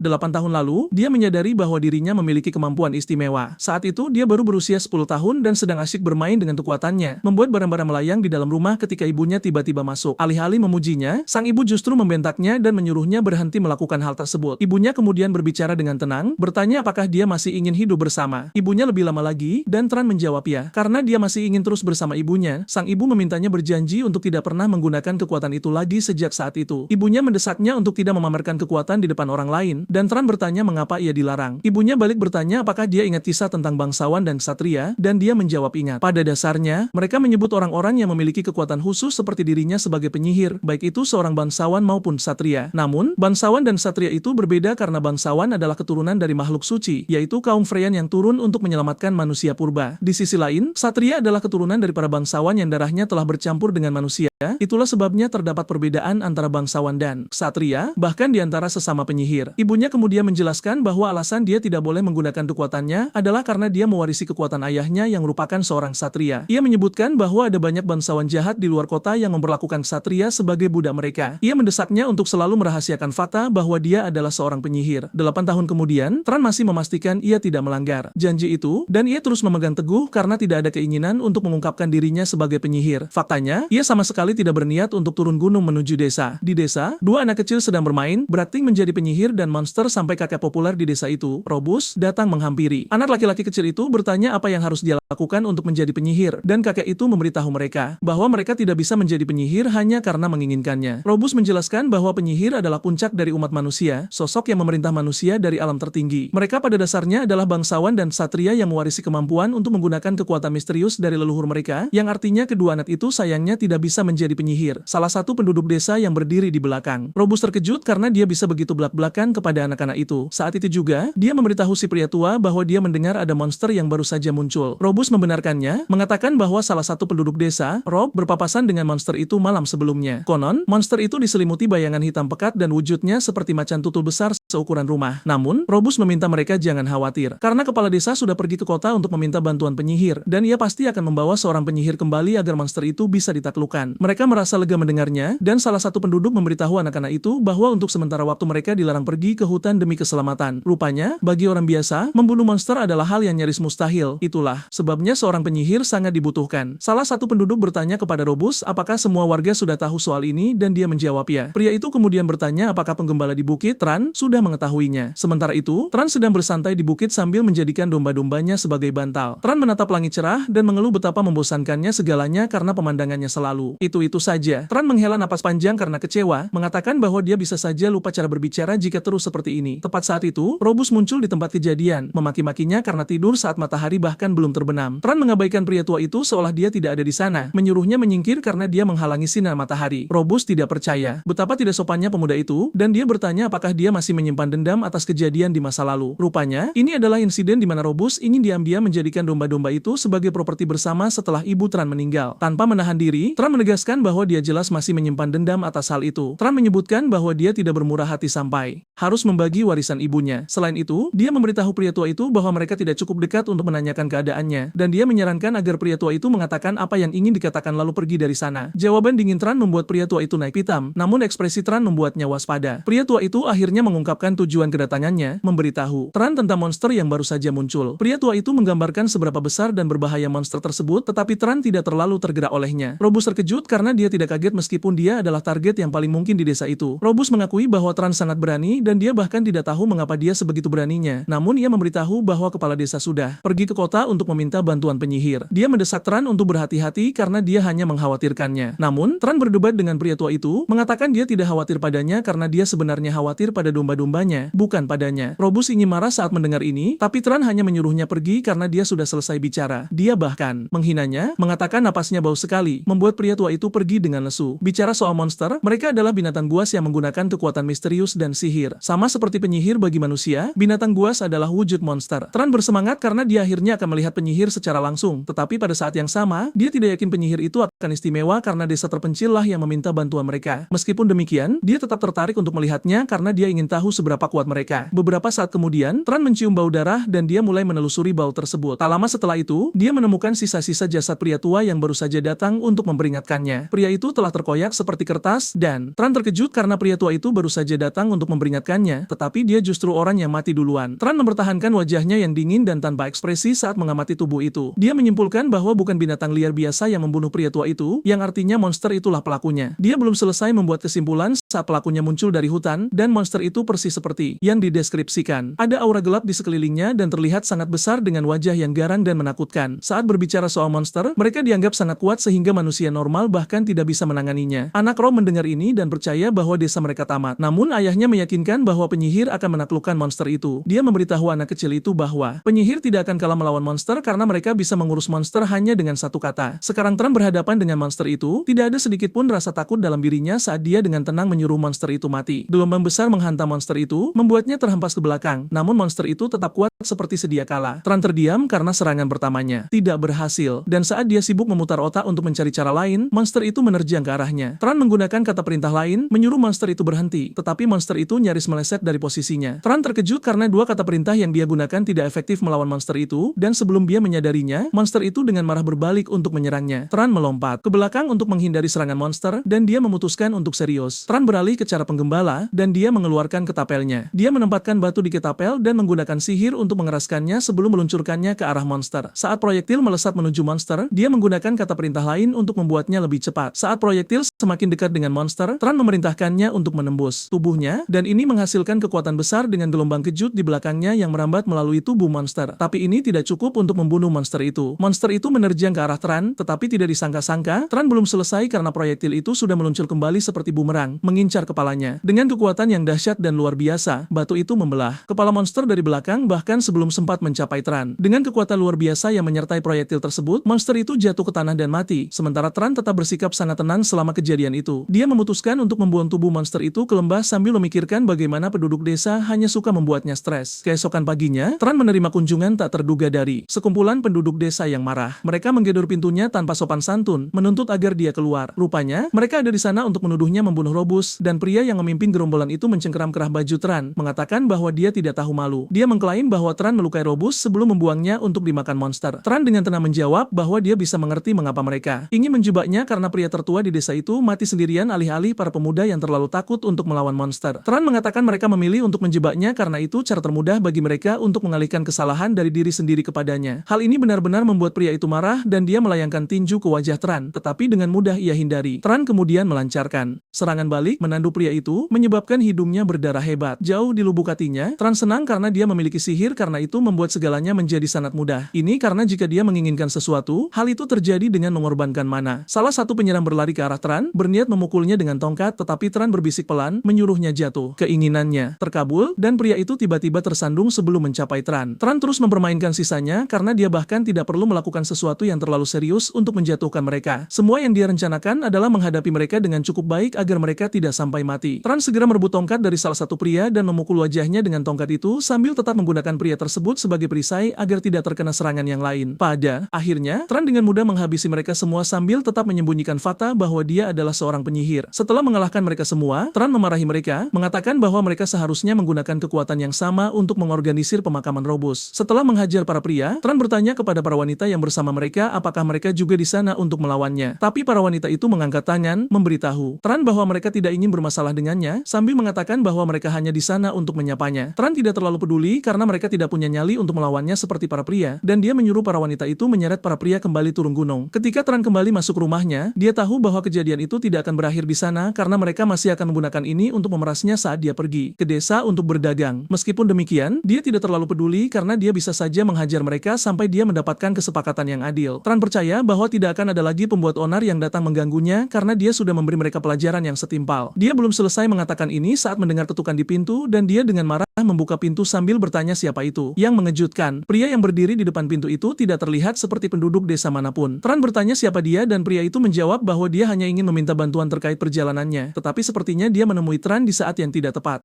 8 tahun lalu, dia menyadari bahwa dirinya memiliki kemampuan istimewa. Saat itu, dia baru berusia 10 tahun dan sedang asyik bermain dengan kekuatannya, membuat barang-barang melayang di dalam rumah ketika ibunya tiba-tiba masuk. Alih-alih memujinya, sang ibu justru membentaknya dan menyuruhnya berhenti melakukan hal tersebut. Ibunya kemudian berbicara dengan tenang, bertanya apakah dia masih ingin hidup bersama. Ibunya lebih lama lagi, dan Tran menjawab ya. Karena dia masih ingin terus bersama ibunya, sang ibu memintanya berjanji untuk tidak pernah menggunakan kekuatan itu lagi sejak saat itu. Ibunya mendesaknya untuk tidak memamerkan kekuatan di depan orang lain, dan Tran bertanya mengapa ia dilarang. Ibunya balik bertanya apakah dia ingat kisah tentang bangsawan dan ksatria, dan dia menjawab ingat. Pada dasarnya, mereka menyebut orang-orang yang memiliki kekuatan khusus seperti dirinya sebagai penyihir, baik itu seorang bangsawan maupun ksatria. Namun, bangsawan dan ksatria itu berbeda karena bangsawan adalah keturunan dari makhluk suci, yaitu kaum Freyan yang turun untuk menyelamatkan manusia purba. Di sisi lain, ksatria adalah keturunan dari para bangsawan yang darahnya telah bercampur dengan manusia. Itulah sebabnya terdapat perbedaan antara bangsawan dan ksatria, bahkan di antara sesama penyihir. Ibunya kemudian menjelaskan bahwa alasan dia tidak boleh menggunakan kekuatannya adalah karena dia mewarisi kekuatan ayahnya yang merupakan seorang ksatria. Ia menyebutkan bahwa ada banyak bangsawan jahat di luar kota yang memperlakukan ksatria sebagai budak mereka. Ia mendesaknya untuk selalu merahasiakan fakta bahwa dia adalah seorang penyihir. 8 tahun kemudian, Tran masih memastikan ia tidak melanggar janji itu, dan ia terus memegang teguh karena tidak ada keinginan untuk mengungkapkan dirinya sebagai penyihir. Faktanya, ia sama sekali tidak berniat untuk turun gunung menuju desa. Di desa, dua anak kecil sedang bermain, berakting menjadi penyihir dan monster sampai kakek populer di desa itu, Robus, datang menghampiri. Anak laki-laki kecil itu bertanya apa yang harus dia lakukan untuk menjadi penyihir, dan kakek itu memberitahu mereka bahwa mereka tidak bisa menjadi penyihir hanya karena menginginkannya. Robus menjelaskan bahwa penyihir adalah puncak dari umat manusia, sosok yang memerintah manusia dari alam tertinggi. Mereka pada dasarnya adalah bangsawan dan ksatria yang mewarisi kemampuan untuk menggunakan kekuatan misterius dari leluhur mereka, yang artinya kedua anak itu sayangnya tidak bisa menjadi penyihir. Salah satu penduduk desa yang berdiri di belakang. Robus terkejut karena dia bisa begitu belak-belakan kepada anak-anak itu. Saat itu juga, dia memberitahu si pria tua bahwa dia mendengar ada monster yang baru saja muncul. Robus membenarkannya, mengatakan bahwa salah satu penduduk desa, Rob, berpapasan dengan monster itu malam sebelumnya. Konon, monster itu diselimuti bayangan hitam pekat dan wujudnya seperti macan tutul besar seukuran rumah. Namun, Robus meminta mereka jangan khawatir, karena kepala desa sudah pergi ke kota untuk meminta bantuan penyihir, dan ia pasti akan membawa seorang penyihir kembali agar monster itu bisa ditaklukkan. Mereka merasa lega mendengarnya, dan salah satu penduduk memberitahu anak-anak itu bahwa untuk sementara waktu mereka dilarang pergi ke hutan demi keselamatan. Rupanya, bagi orang biasa, membunuh monster adalah hal yang nyaris mustahil. Itulah sebabnya seorang penyihir sangat dibutuhkan. Salah satu penduduk bertanya kepada Robus apakah semua warga sudah tahu soal ini, dan dia menjawab ya. Pria itu kemudian bertanya apakah penggembala di bukit, Tran, sudah mengetahuinya. Sementara itu, Tran sedang bersantai di bukit sambil menjadikan domba-dombanya sebagai bantal. Tran menatap langit cerah dan mengeluh betapa membosankannya segalanya karena pemandangannya selalu itu saja. Tran menghela napas panjang karena kecewa, mengatakan bahwa dia bisa saja lupa cara berbicara jika terus seperti ini. Tepat saat itu, Robus muncul di tempat kejadian, memaki-makinya karena tidur saat matahari bahkan belum terbenam. Tran mengabaikan pria tua itu seolah dia tidak ada di sana, menyuruhnya menyingkir karena dia menghalangi sinar matahari. Robus tidak percaya betapa tidak sopannya pemuda itu, dan dia bertanya apakah dia masih menyimpan dendam atas kejadian di masa lalu. Rupanya, ini adalah insiden di mana Robus ingin diam-diam menjadikan domba-domba itu sebagai properti bersama setelah ibu Tran meninggal. Tanpa menahan diri, Tran menegaskan bahwa dia jelas masih menyimpan dendam atas hal itu. Tran menyebutkan bahwa dia tidak bermurah hati sampai harus membagi warisan ibunya. Selain itu, dia memberitahu pria tua itu bahwa mereka tidak cukup dekat untuk menanyakan keadaannya, dan dia menyarankan agar pria tua itu mengatakan apa yang ingin dikatakan lalu pergi dari sana. Jawaban dingin Tran membuat pria tua itu naik pitam, namun ekspresi Tran membuatnya waspada. Pria tua itu akhirnya mengungkapkan tujuan kedatangannya, memberitahu Tran tentang monster yang baru saja muncul. Pria tua itu menggambarkan seberapa besar dan berbahaya monster tersebut, tetapi Tran tidak terlalu tergerak olehnya. Robus terkejut karena dia tidak kaget meskipun dia adalah target yang paling mungkin di desa itu. Robus mengakui bahwa Tran sangat berani dan dia bahkan tidak tahu mengapa dia sebegitu beraninya. Namun ia memberitahu bahwa kepala desa sudah pergi ke kota untuk meminta bantuan penyihir. Dia mendesak Tran untuk berhati-hati karena dia hanya mengkhawatirkannya. Namun, Tran berdebat dengan pria tua itu, mengatakan dia tidak khawatir padanya karena dia sebenarnya khawatir pada domba-dombanya, bukan padanya. Robus ingin marah saat mendengar ini, tapi Tran hanya menyuruhnya pergi karena dia sudah selesai bicara. Dia bahkan menghinanya, mengatakan napasnya bau sekali, membuat pria tua itu pergi dengan lesu. Bicara soal monster, mereka adalah binatang buas yang menggunakan kekuatan misterius dan sihir. Sama seperti penyihir bagi manusia, binatang buas adalah wujud monster. Tran bersemangat karena dia akhirnya akan melihat penyihir secara langsung, tetapi pada saat yang sama, dia tidak yakin penyihir itu akan istimewa karena desa terpencil lah yang meminta bantuan mereka. Meskipun demikian, dia tetap tertarik untuk melihatnya karena dia ingin tahu seberapa kuat mereka. Beberapa saat kemudian, Tran mencium bau darah dan dia mulai menelusuri bau tersebut. Tak lama setelah itu, dia menemukan sisa-sisa jasad pria tua yang baru saja datang untuk memperingatkannya. Pria itu telah terkoyak seperti kertas dan Tran terkejut karena pria tua itu baru saja datang untuk memperingatkannya, tetapi dia justru orang yang mati duluan. Tran mempertahankan wajahnya yang dingin dan tanpa ekspresi saat mengamati tubuh itu. Dia menyimpulkan bahwa bukan binatang liar biasa yang membunuh pria tua itu, yang artinya monster itulah pelakunya. Dia belum selesai membuat kesimpulan saat pelakunya muncul dari hutan, dan monster itu persis seperti yang dideskripsikan. Ada aura gelap di sekelilingnya dan terlihat sangat besar dengan wajah yang garang dan menakutkan. Saat berbicara soal monster, mereka dianggap sangat kuat sehingga manusia normal bahkan tidak bisa menanganinya. Anak Ro mendengar ini dan percaya bahwa desa mereka tamat. Namun ayahnya meyakinkan bahwa penyihir akan menaklukkan monster itu. Dia memberitahu anak kecil itu bahwa penyihir tidak akan kalah melawan monster karena mereka bisa mengurus monster hanya dengan satu kata. Sekarang Tran berhadapan dengan monster itu, tidak ada sedikit pun rasa takut dalam dirinya saat dia dengan tenang menyuruh monster itu mati. Gelombang besar menghantam monster itu, membuatnya terhempas ke belakang. Namun monster itu tetap kuat seperti sedia kala. Tran terdiam karena serangan pertamanya tidak berhasil, dan saat dia sibuk memutar otak untuk mencari cara lain, monster itu menerjang ke arahnya. Tran menggunakan kata perintah lain, menyuruh monster itu berhenti, tetapi monster itu nyaris meleset dari posisinya. Tran terkejut karena dua kata perintah yang dia gunakan tidak efektif melawan monster itu, dan sebelum dia menyadarinya, monster itu dengan marah berbalik untuk menyerangnya. Tran melompat ke belakang untuk menghindari serangan monster, dan dia memutuskan untuk serius. Tran beralih ke cara penggembala, dan dia mengeluarkan ketapelnya. Dia menempatkan batu di ketapel dan menggunakan sihir untuk mengeraskannya sebelum meluncurkannya ke arah monster. Saat proyektil melesat menuju monster, dia menggunakan kata perintah lain untuk membuatnya lebih cepat. Saat proyektil semakin dekat dengan monster, Tran memerintahkannya untuk menembus tubuhnya, dan ini menghasilkan kekuatan besar dengan gelombang kejut di belakangnya yang merambat melalui tubuh monster. Tapi ini tidak cukup untuk membunuh monster itu. Monster itu menerjang ke arah Tran, tetapi tidak disangka-sangka, Tran belum selesai karena proyektil itu sudah meluncur kembali seperti bumerang, mengincar kepalanya. Dengan kekuatan yang dahsyat dan luar biasa, batu itu membelah kepala monster dari belakang bahkan sebelum sempat mencapai Tran. Dengan kekuatan luar biasa yang menyertai proyektil tersebut, monster itu jatuh ke tanah dan mati, sementara Tran tetap bersikap sangat tenang selama kejadian itu. Dia memutuskan untuk membuang tubuh monster itu ke lembah sambil memikirkan bagaimana penduduk desa hanya suka membuatnya stres. Keesokan paginya, Tran menerima kunjungan tak terduga dari sekumpulan penduduk desa yang marah. Mereka menggedor pintunya tanpa sopan santun, menuntut agar dia keluar. Rupanya, mereka ada di sana untuk menuduhnya membunuh Robus, dan pria yang memimpin gerombolan itu mencengkeram kerah baju Tran, mengatakan bahwa dia tidak tahu malu. Dia mengklaim bahwa Tran melukai Robus sebelum membuangnya untuk dimakan monster. Tran dengan tenang menjawab bahwa dia bisa mengerti mengapa mereka ingin menjebaknya karena pria tertua di desa itu mati sendirian alih-alih para pemuda yang terlalu takut untuk melawan monster. Tran mengatakan mereka memilih untuk menjebaknya karena itu cara termudah bagi mereka untuk mengalihkan kesalahan dari diri sendiri kepadanya. Hal ini benar-benar membuat pria itu marah dan dia melayangkan tinju ke wajah Tran, tetapi dengan mudah ia hindari. Tran kemudian melancarkan serangan balik menandu pria itu, menyebabkan hidungnya berdarah hebat. Jauh di lubuk hatinya, Tran senang karena dia memiliki sihir karena itu membuat segalanya menjadi sangat mudah. Ini karena jika dia menginginkan sesuatu, hal itu terjadi dengan mengorbankan mana. Salah satu penyerang berlari ke arah Tran, berniat memukulnya dengan tongkat, tetapi Tran berbisik pelan, menyuruhnya jatuh. Keinginannya terkabul, dan pria itu tiba-tiba tersandung sebelum mencapai Tran. Tran terus mempermainkan sisanya karena dia bahkan tidak perlu melakukan sesuatu yang terlalu serius untuk menjatuhkan mereka. Semua yang dia rencanakan adalah menghadapi mereka dengan cukup baik agar mereka tidak sampai mati. Tran segera merebut tongkat dari salah satu pria dan memukul wajahnya dengan tongkat itu sambil tetap menggunakan pria tersebut sebagai perisai agar tidak terkena serangan yang lain. Pada akhirnya, Tran dengan mudah menghabisi mereka semua sambil tetap menyembunyikan fakta bahwa dia adalah seorang penyihir. Setelah mengalahkan mereka semua, Tran memarahi mereka, mengatakan bahwa mereka seharusnya menggunakan kekuatan yang sama untuk mengorganisir pemakaman Robus. Setelah menghajar para pria, Tran bertanya kepada para wanita yang bersama mereka apakah mereka juga di sana untuk melawannya. Tapi para wanita itu mengangkat tangan, memberitahu Tran bahwa mereka tidak ingin bermasalah dengannya, sambil mengatakan bahwa mereka hanya di sana untuk menyapanya. Tran tidak terlalu peduli karena mereka tidak punya nyali untuk melawannya seperti para pria, dan dia menyuruh para wanita itu menyeret para pria kembali turun gunung. Ketika Tran kembali masuk rumahnya, dia tahu bahwa kejadian itu tidak akan berakhir di sana karena mereka masih akan menggunakan ini untuk memerasnya saat dia pergi ke desa untuk berdagang. Meskipun demikian, dia tidak terlalu peduli karena dia bisa saja menghajar mereka sampai dia mendapatkan kesepakatan yang adil. Tran percaya bahwa tidak akan ada lagi pembuat onar yang datang mengganggunya karena dia sudah memberi mereka pelajaran yang setimpal. Dia belum selesai mengatakan ini saat mendengar ketukan di pintu dan dia dengan marah membuka pintu sambil bertanya siapa itu. Yang mengejutkan, pria yang berdiri di depan pintu itu tidak terlihat seperti penduduk desa manapun. Tran bertanya siapa dia dan pria itu menjawab bahwa dia hanya ingin meminta bantuan terkait perjalanannya, tetapi sepertinya dia menemui Tran di saat yang tidak tepat.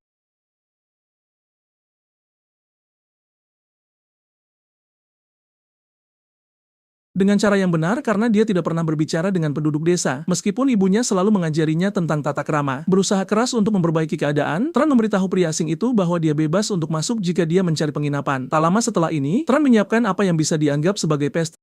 Dengan cara yang benar karena dia tidak pernah berbicara dengan penduduk desa, meskipun ibunya selalu mengajarinya tentang tata krama. Berusaha keras untuk memperbaiki keadaan, Tran memberitahu pria asing itu bahwa dia bebas untuk masuk jika dia mencari penginapan. Tak lama setelah ini, Tran menyiapkan apa yang bisa dianggap sebagai pesta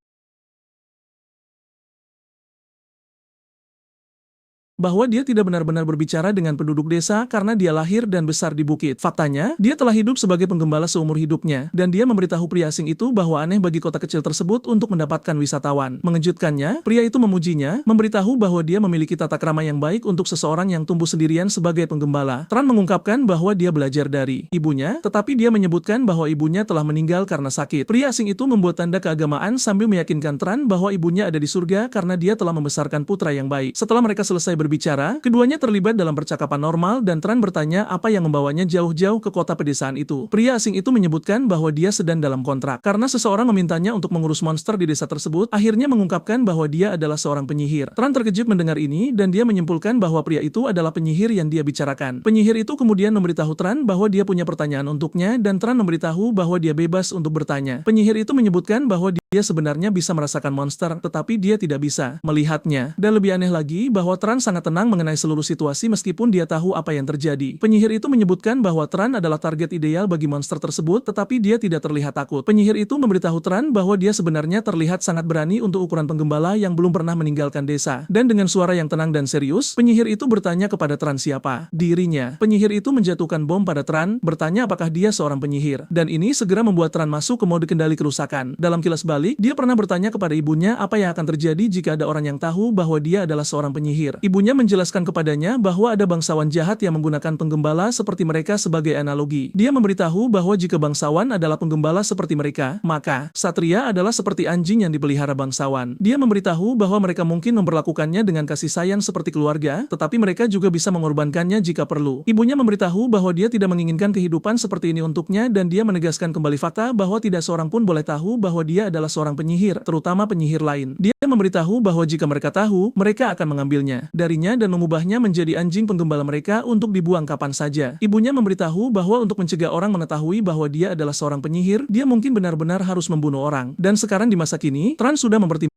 bahwa dia tidak benar-benar berbicara dengan penduduk desa karena dia lahir dan besar di bukit. Faktanya, dia telah hidup sebagai penggembala seumur hidupnya, dan dia memberitahu pria asing itu bahwa aneh bagi kota kecil tersebut untuk mendapatkan wisatawan. Mengejutkannya, pria itu memujinya, memberitahu bahwa dia memiliki tata krama yang baik untuk seseorang yang tumbuh sendirian sebagai penggembala. Tran mengungkapkan bahwa dia belajar dari ibunya, tetapi dia menyebutkan bahwa ibunya telah meninggal karena sakit. Pria asing itu membuat tanda keagamaan sambil meyakinkan Tran bahwa ibunya ada di surga karena dia telah membesarkan putra yang baik. Setelah mereka selesai berbicara, keduanya terlibat dalam percakapan normal dan Tran bertanya apa yang membawanya jauh-jauh ke kota pedesaan itu. Pria asing itu menyebutkan bahwa dia sedang dalam kontrak. Karena seseorang memintanya untuk mengurus monster di desa tersebut, akhirnya mengungkapkan bahwa dia adalah seorang penyihir. Tran terkejut mendengar ini dan dia menyimpulkan bahwa pria itu adalah penyihir yang dia bicarakan. Penyihir itu kemudian memberitahu Tran bahwa dia punya pertanyaan untuknya dan Tran memberitahu bahwa dia bebas untuk bertanya. Penyihir itu menyebutkan bahwa dia sebenarnya bisa merasakan monster, tetapi dia tidak bisa melihatnya. Dan lebih aneh lagi bahwa Tran sangat tenang mengenai seluruh situasi meskipun dia tahu apa yang terjadi. Penyihir itu menyebutkan bahwa Tran adalah target ideal bagi monster tersebut, tetapi dia tidak terlihat takut. Penyihir itu memberitahu Tran bahwa dia sebenarnya terlihat sangat berani untuk ukuran penggembala yang belum pernah meninggalkan desa. Dan dengan suara yang tenang dan serius, penyihir itu bertanya kepada Tran siapa dirinya. Penyihir itu menjatuhkan bom pada Tran, bertanya apakah dia seorang penyihir. Dan ini segera membuat Tran masuk ke mode kendali kerusakan. Dalam kilas balik, dia pernah bertanya kepada ibunya apa yang akan terjadi jika ada orang yang tahu bahwa dia adalah seorang penyihir. Ibunya menjelaskan kepadanya bahwa ada bangsawan jahat yang menggunakan penggembala seperti mereka sebagai analogi. Dia memberitahu bahwa jika bangsawan adalah penggembala seperti mereka, maka satria adalah seperti anjing yang dipelihara bangsawan. Dia memberitahu bahwa mereka mungkin memperlakukannya dengan kasih sayang seperti keluarga, tetapi mereka juga bisa mengorbankannya jika perlu. Ibunya memberitahu bahwa dia tidak menginginkan kehidupan seperti ini untuknya dan dia menegaskan kembali fakta bahwa tidak seorang pun boleh tahu bahwa dia adalah seorang penyihir, terutama penyihir lain. Dia memberitahu bahwa jika mereka tahu, mereka akan mengambilnya darinya dan mengubahnya menjadi anjing penggembala mereka untuk dibuang kapan saja. Ibunya memberitahu bahwa untuk mencegah orang mengetahui bahwa dia adalah seorang penyihir, dia mungkin benar-benar harus membunuh orang. Dan sekarang di masa kini, Tran sudah mempertimbangkan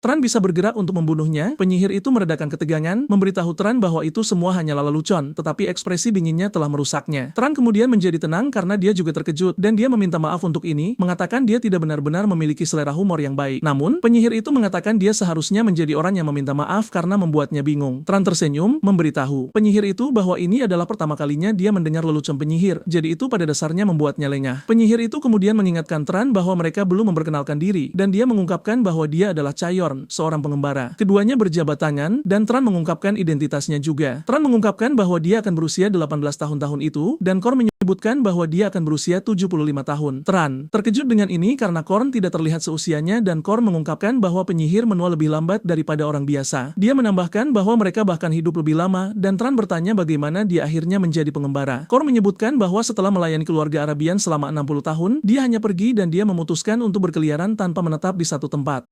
Tran bisa bergerak untuk membunuhnya. Penyihir itu meredakan ketegangan, memberitahu Tran bahwa itu semua hanyalah lelucon, tetapi ekspresi dinginnya telah merusaknya. Tran kemudian menjadi tenang karena dia juga terkejut, dan dia meminta maaf untuk ini, mengatakan dia tidak benar-benar memiliki selera humor yang baik. Namun, penyihir itu mengatakan dia seharusnya menjadi orang yang meminta maaf karena membuatnya bingung. Tran tersenyum, memberitahu penyihir itu bahwa ini adalah pertama kalinya dia mendengar lelucon penyihir, jadi itu pada dasarnya membuatnya lengah. Penyihir itu kemudian mengingatkan Tran bahwa mereka belum memperkenalkan diri, dan dia mengungkapkan bahwa dia adalah Chaeyorn, seorang pengembara. Keduanya berjabat tangan, dan Tran mengungkapkan identitasnya juga. Tran mengungkapkan bahwa dia akan berusia 18 tahun itu, dan Korn menyebutkan bahwa dia akan berusia 75 tahun. Tran terkejut dengan ini karena Korn tidak terlihat seusianya dan Korn mengungkapkan bahwa penyihir menua lebih lambat daripada orang biasa. Dia menambahkan bahwa mereka bahkan hidup lebih lama, dan Tran bertanya bagaimana dia akhirnya menjadi pengembara. Korn menyebutkan bahwa setelah melayani keluarga Arabian selama 60 tahun, dia hanya pergi dan dia memutuskan untuk berkeliaran tanpa menetap di satu tempat.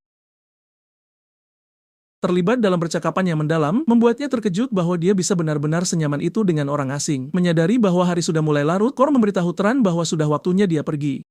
Terlibat dalam percakapan yang mendalam, membuatnya terkejut bahwa dia bisa benar-benar senyaman itu dengan orang asing. Menyadari bahwa hari sudah mulai larut, Korn memberitahu Tran bahwa sudah waktunya dia pergi.